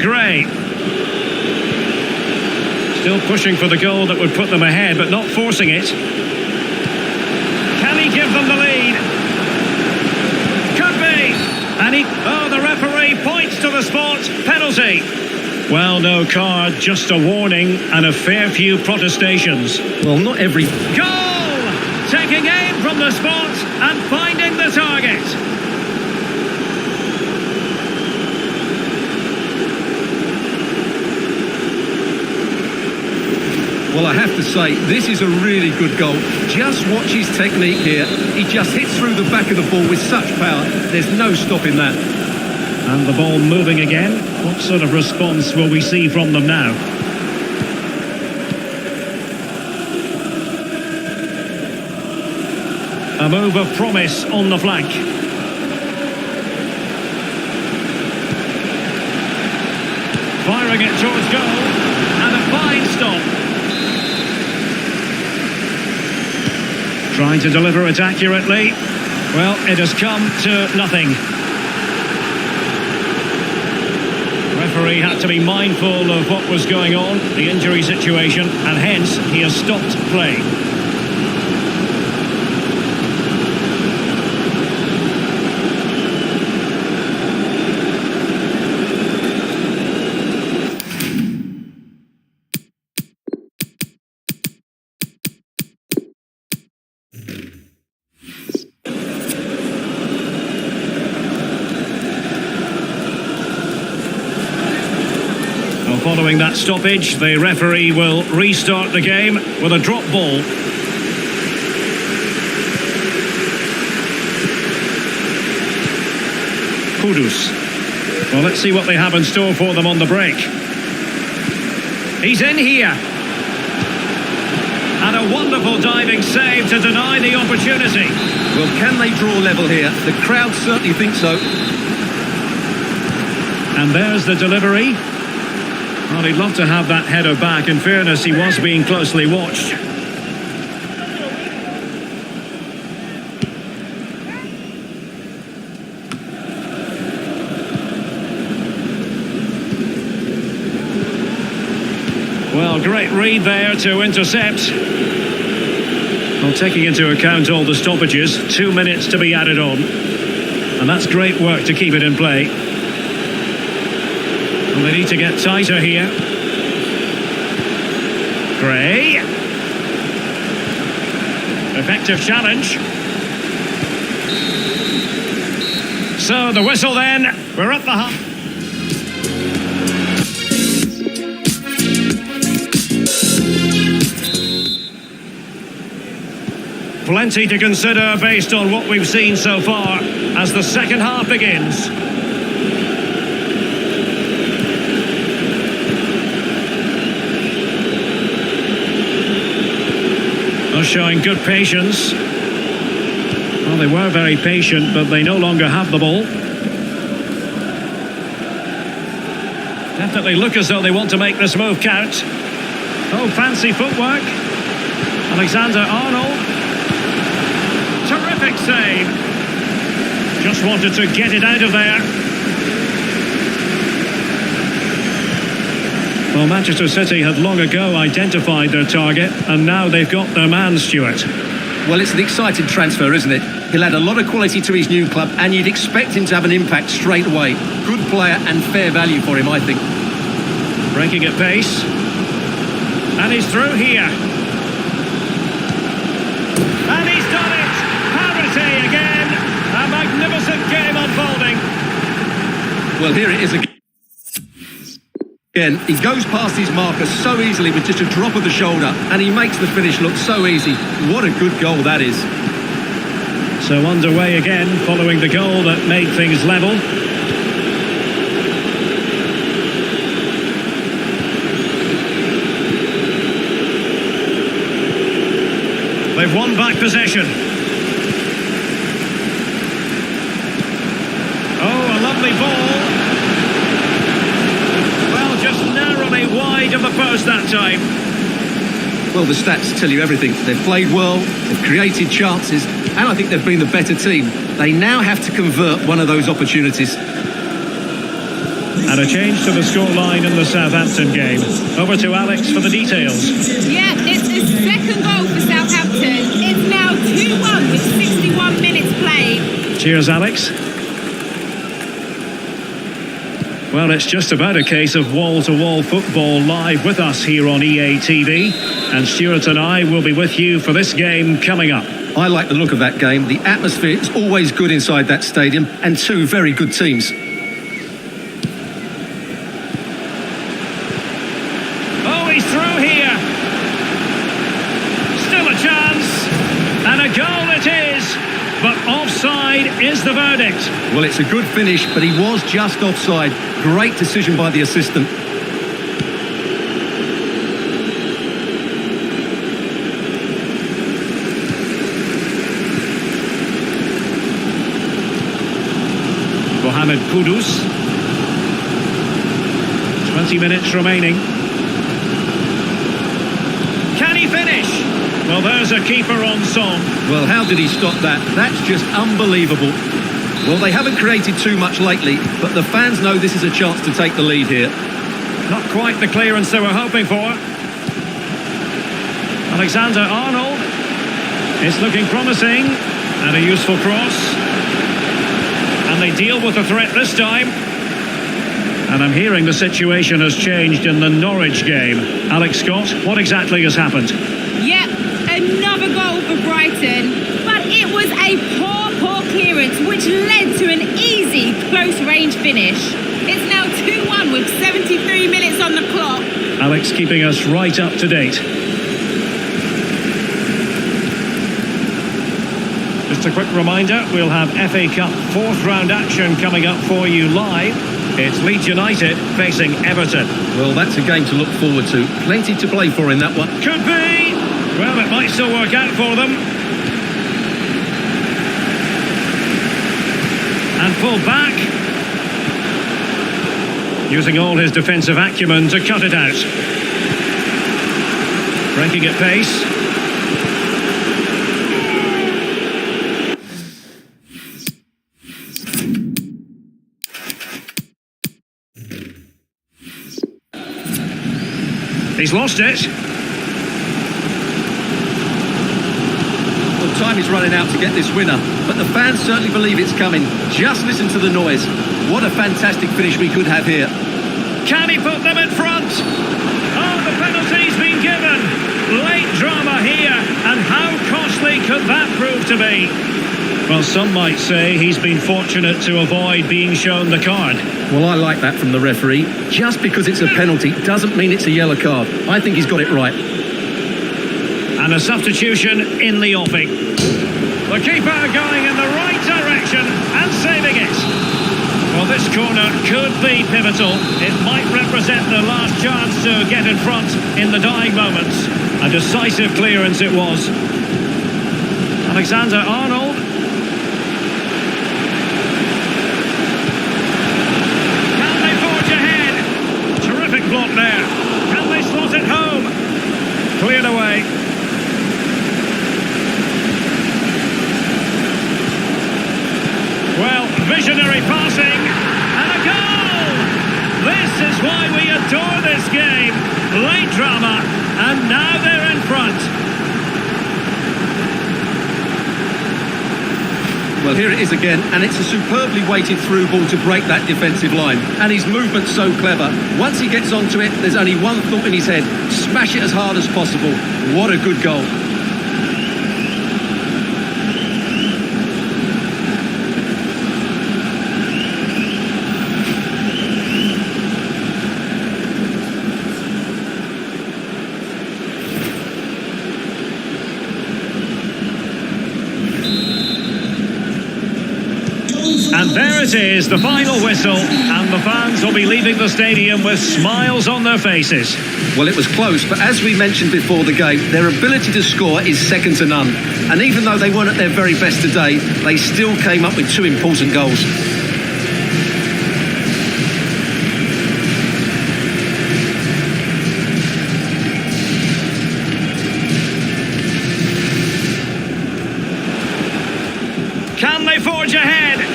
Gray. Still pushing for the goal that would put them ahead, but not forcing it. Can he give them the lead? Could be. And the referee points to the spot. Penalty. Well, no card, just a warning and a fair few protestations. Well, not every... Goal! Taking aim from the spot and finding the target. Well, I have to say, this is a really good goal. Just watch his technique here. He just hits through the back of the ball with such power. There's no stopping that. And the ball moving again. What sort of response will we see from them now? A move of promise on the flank. Firing it towards goal. And a fine stop. Trying to deliver it accurately. Well, it has come to nothing. Referee had to be mindful of what was going on, the injury situation, and hence he has stopped play. Following that stoppage, the referee will restart the game with a drop ball. Kudus. Well, let's see what they have in store for them on the break. He's in here. And a wonderful diving save to deny the opportunity. Well, can they draw level here? The crowd certainly think so. And there's the delivery. Well, he'd love to have that header back. In fairness, he was being closely watched. Well, great read there to intercept. Well, taking into account all the stoppages, 2 minutes to be added on. And that's great work to keep it in play. Well, they need to get tighter here. Gray. Effective challenge. So the whistle then. We're at the half. Plenty to consider based on what we've seen so far as the second half begins. Showing good patience. Well, they were very patient, but they no longer have the ball. Definitely look as though they want to make this move count. Oh, fancy footwork. Alexander-Arnold. Terrific save. Just wanted to get it out of there. Well, Manchester City had long ago identified their target, and now they've got their man, Stuart. Well, it's an exciting transfer, isn't it? He'll add a lot of quality to his new club, and you'd expect him to have an impact straight away. Good player and fair value for him, I think. Breaking at pace. And he's through here. And he's done it! Parity again! A magnificent game unfolding. Well, here it is again. Again, he goes past his marker so easily with just a drop of the shoulder, and he makes the finish look so easy. What a good goal that is. So underway again following the goal that made things level. They've won back possession. Oh, a lovely ball. Well, just narrowly wide of the post that time. Well, the stats tell you everything. They've played well, they've created chances, and I think they've been the better team. They now have to convert one of those opportunities. And a change to the scoreline in the Southampton game. Over to Alex for the details. Yeah, it's his second goal for Southampton. It's now 2-1 with 61 minutes played. Cheers, Alex. Well, it's just about a case of wall-to-wall football live with us here on EA TV. And Stuart and I will be with you for this game coming up. I like the look of that game. The atmosphere is always good inside that stadium, and two very good teams. Oh, he's through here. Still a chance. And a goal it is. But offside is the verdict. Well, it's a good finish, but he was just offside. Great decision by the assistant. Mohamed Kudus. 20 minutes remaining. Can he finish? Well, there's a keeper on song. Well, how did he stop that? That's just unbelievable. Well, they haven't created too much lately, but the fans know this is a chance to take the lead here. Not quite the clearance they were hoping for. Alexander-Arnold. It's looking promising. And a useful cross. And they deal with the threat this time. And I'm hearing the situation has changed in the Norwich game. Alex Scott, what exactly has happened? Yep, another goal for Brighton. But it was a poor clearance, which led to an easy, close-range finish. It's now 2-1 with 73 minutes on the clock. Alex keeping us right up to date. Just a quick reminder, we'll have FA Cup fourth round action coming up for you live. It's Leeds United facing Everton. Well, that's a game to look forward to. Plenty to play for in that one. Could be! Well, it might still work out for them. And pulled back. Using all his defensive acumen to cut it out. Breaking at pace. He's lost it. Well, time is running out to get this winner, but the fans certainly believe it's coming. Just listen to the noise. What a fantastic finish we could have here. Can he put them in front? Oh, the penalty's been given. Late drama here, and how costly could that prove to be? Well, some might say he's been fortunate to avoid being shown the card. Well, I like that from the referee. Just because it's a penalty doesn't mean it's a yellow card. I think he's got it right. And a substitution in the offing. The keeper going in the right direction and saving it. Well, this corner could be pivotal. It might represent the last chance to get in front in the dying moments. A decisive clearance it was. Alexander-Arnold. Can they forge ahead? Terrific block there. Can they slot it home? Cleared away. Well, visionary passing and a goal! This is why we adore this game. Late drama, and now they're in front. Well, here it is again, and it's a superbly weighted through ball to break that defensive line. And his movement's so clever. Once he gets onto it, there's only one thought in his head: smash it as hard as possible. What a good goal. And there it is, the final whistle, and the fans will be leaving the stadium with smiles on their faces. Well, it was close, but as we mentioned before the game, their ability to score is second to none. And even though they weren't at their very best today, they still came up with two important goals. Can they forge ahead?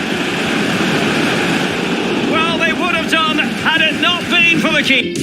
Well, they would have done had it not been for the keeper.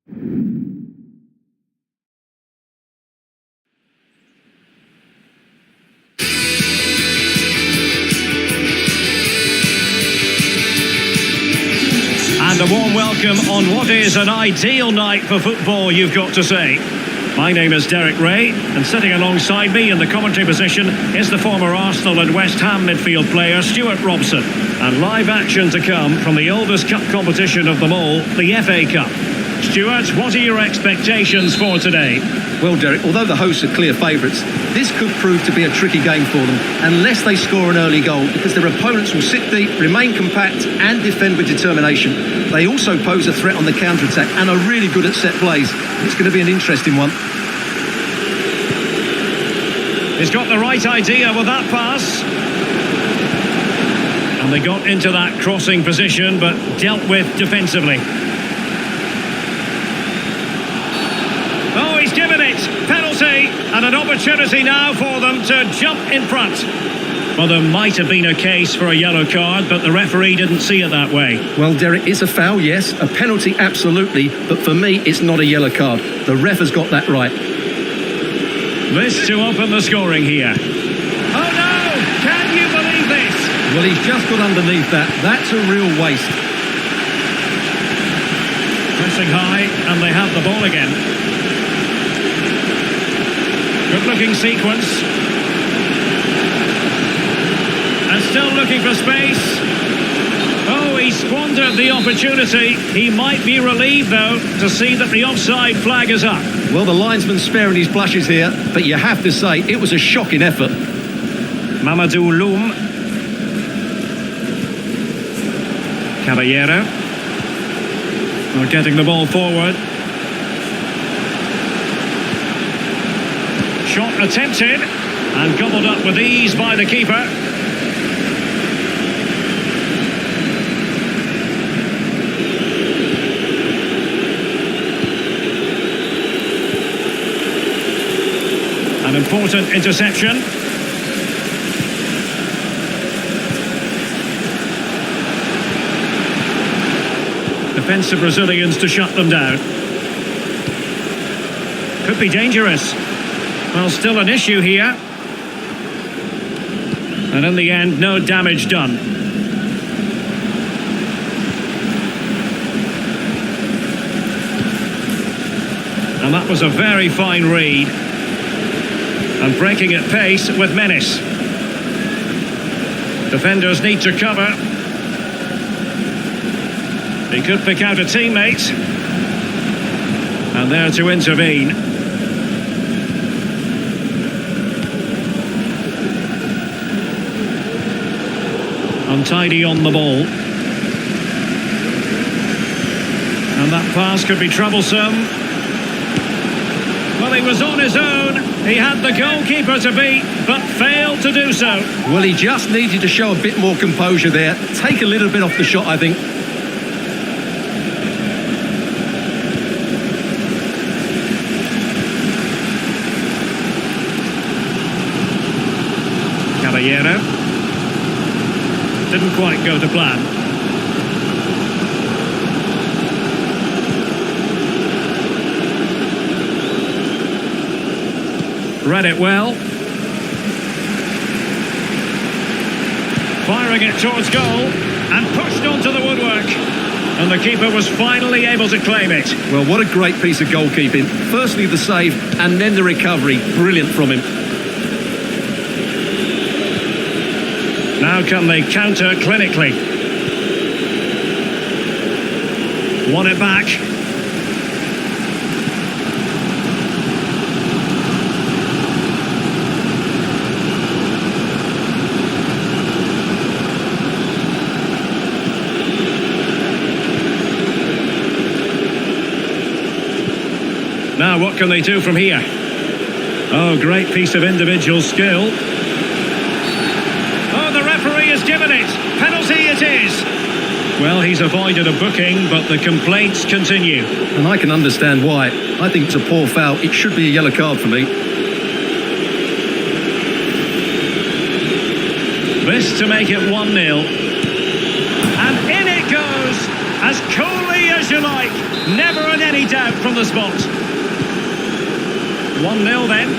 And a warm welcome on what is an ideal night for football, you've got to say. My name is Derek Ray, and sitting alongside me in the commentary position is the former Arsenal and West Ham midfield player Stuart Robson. And live action to come from the oldest cup competition of them all, the FA Cup. Stuart, what are your expectations for today? Well, Derek, although the hosts are clear favourites, this could prove to be a tricky game for them unless they score an early goal, because their opponents will sit deep, remain compact and defend with determination. They also pose a threat on the counter-attack and are really good at set plays. It's going to be an interesting one. He's got the right idea with that pass. And they got into that crossing position but dealt with defensively. Oh, he's given it! Penalty! And an opportunity now for them to jump in front. Well, there might have been a case for a yellow card, but the referee didn't see it that way. Well, Derek, it's a foul, yes. A penalty, absolutely. But for me, it's not a yellow card. The ref has got that right. This to open the scoring here. Oh no! Can you believe this? Well, he's just got underneath that. That's a real waste. Pressing high, and they have the ball again. Good looking sequence. And still looking for space. Oh, he squandered the opportunity. He might be relieved, though, to see that the offside flag is up. Well, the linesman's sparing his blushes here, but you have to say it was a shocking effort. Mamadou Loum. Caballero. They're getting the ball forward. Shot attempted and gobbled up with ease by the keeper. An important interception. Defensive Brazilians to shut them down. Could be dangerous. Well, still an issue here. And in the end, no damage done. And that was a very fine read. And breaking at pace with menace. Defenders need to cover. He could pick out a teammate. And there to intervene. Untidy on the ball. And that pass could be troublesome. Well, he was on his own. He had the goalkeeper to beat, but failed to do so. Well, he just needed to show a bit more composure there. Take a little bit off the shot, I think. Caballero. Didn't quite go to plan. Read it well. Firing it towards goal and pushed onto the woodwork. And the keeper was finally able to claim it. Well, what a great piece of goalkeeping. Firstly the save and then the recovery. Brilliant from him. Now can they counter clinically? Won it back. Now what can they do from here? Oh, great piece of individual skill. Oh, the referee has given it. Penalty it is. Well, he's avoided a booking, but the complaints continue. And I can understand why. I think it's a poor foul. It should be a yellow card for me. This to make it 1-0. And in it goes, as coolly as as you like. Never in any doubt from the spot. 1-0 then.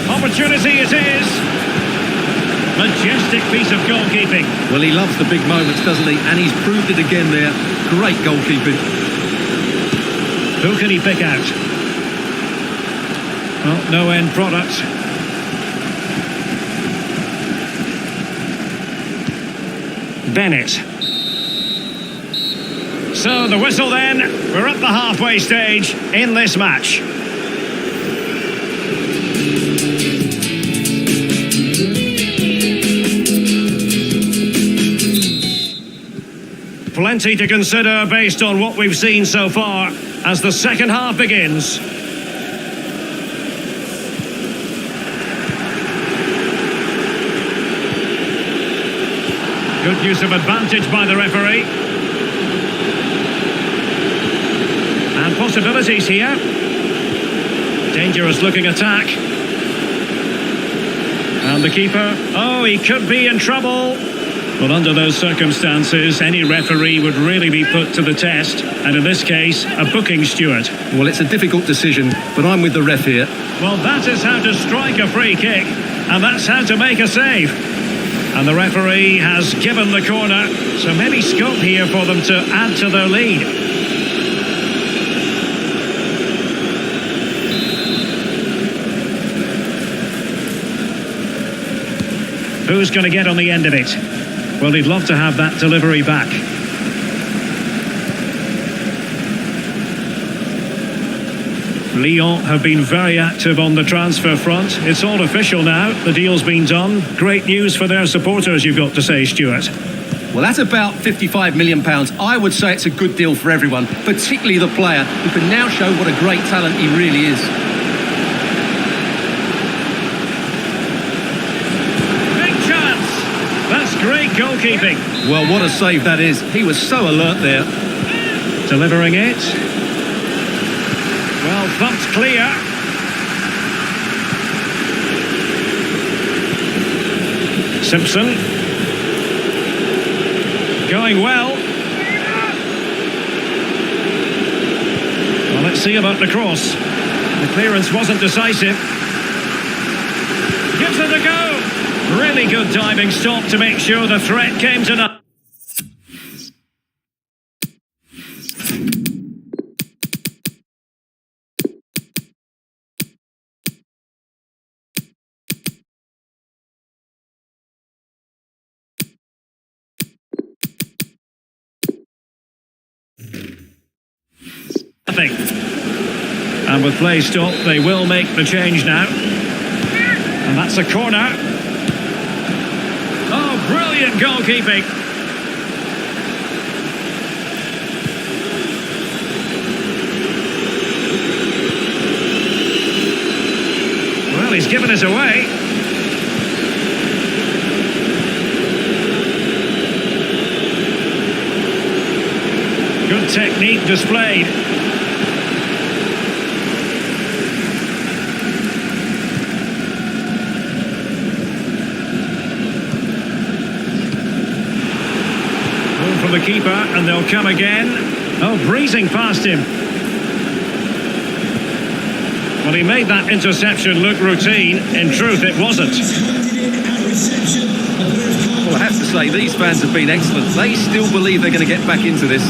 Opportunity it is. Majestic piece of goalkeeping. Well, he loves the big moments, doesn't he? And he's proved it again there. Great goalkeeping. Who can he pick out? Well, no end product. Bennett. So the whistle then. We're at the halfway stage in this match. Plenty to consider based on what we've seen so far as the second half begins. Good use of advantage by the referee. And possibilities here. Dangerous looking attack. And the keeper, oh, he could be in trouble. Well, under those circumstances, any referee would really be put to the test, and in this case, a booking steward. Well, it's a difficult decision, but I'm with the ref here. Well, that is how to strike a free kick, and that's how to make a save. And the referee has given the corner, so maybe scope here for them to add to their lead. Who's going to get on the end of it? Well, he'd love to have that delivery back. Lyon have been very active on the transfer front. It's all official now. The deal's been done. Great news for their supporters, you've got to say, Stuart. Well, that's about £55 million. I would say it's a good deal for everyone, particularly the player, who can now show what a great talent he really is. Great goalkeeping. Well, what a save that is. He was so alert there. Delivering it. Well, thumped clear. Simpson. Going well. Well, let's see about the cross. The clearance wasn't decisive. Gives it a go. Really good diving stop to make sure the threat came to nothing. And with play stopped, they will make the change now. And that's a corner. Oh, brilliant goalkeeping. Well, he's given us away. Good technique displayed. From the keeper, and they'll come again. Oh, breezing past him. Well, he made that interception look routine. In truth, it wasn't. Well, I have to say, these fans have been excellent. They still believe they're going to get back into this.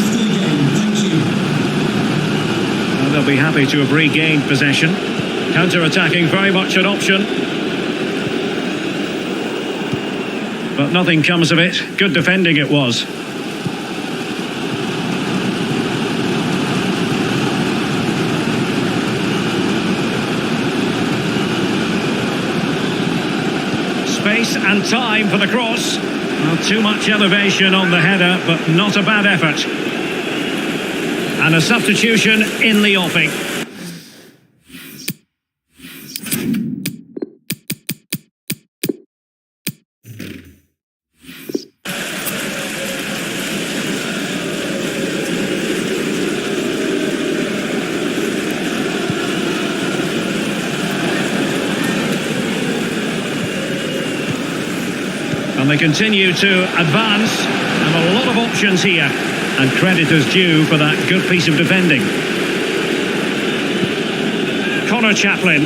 Well, they'll be happy to have regained possession. Counter-attacking, very much an option. But nothing comes of it. Good defending it was. Space and time for the cross. Well, too much elevation on the header, but not a bad effort. And a substitution in the offing. And they continue to advance, and a lot of options here. And credit is due for that good piece of defending. Connor Chaplin.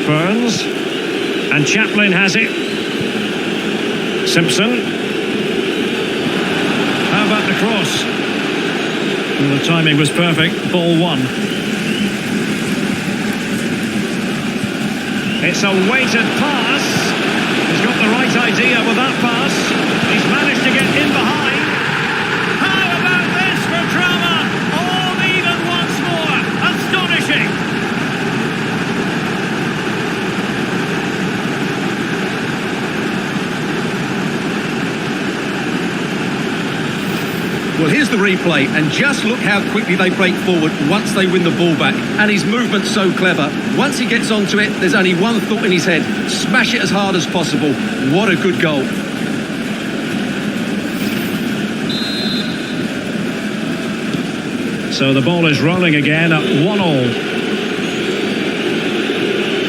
Burns. And Chaplin has it. Simpson. How about the cross? Well, the timing was perfect. Ball one. It's a weighted pass. He's got the right idea with that pass. He's managed to get in behind. How about this for drama? All even once more. Astonishing. Well, here's the replay, and just look how quickly they break forward once they win the ball back. And his movement's so clever. Once he gets onto it, there's only one thought in his head: smash it as hard as possible. What a good goal. So the ball is rolling again at 1-1.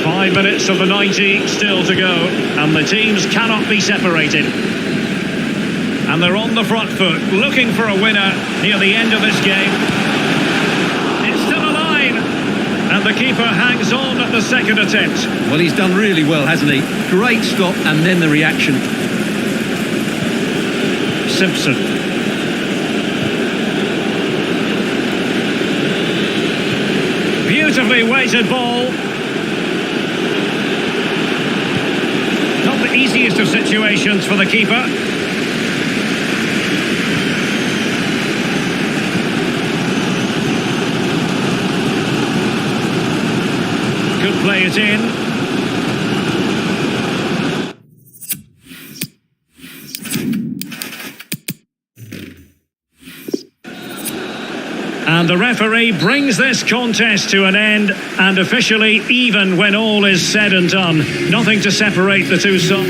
5 minutes of the 90 still to go, and the teams cannot be separated. And they're on the front foot, looking for a winner near the end of this game. It's still alive, and the keeper hangs on at the second attempt. Well, he's done really well, hasn't he? Great stop, and then the reaction. Simpson. Beautifully weighted ball. Not the easiest of situations for the keeper. Could play it in. And the referee brings this contest to an end, and officially even when all is said and done. Nothing to separate the two sides.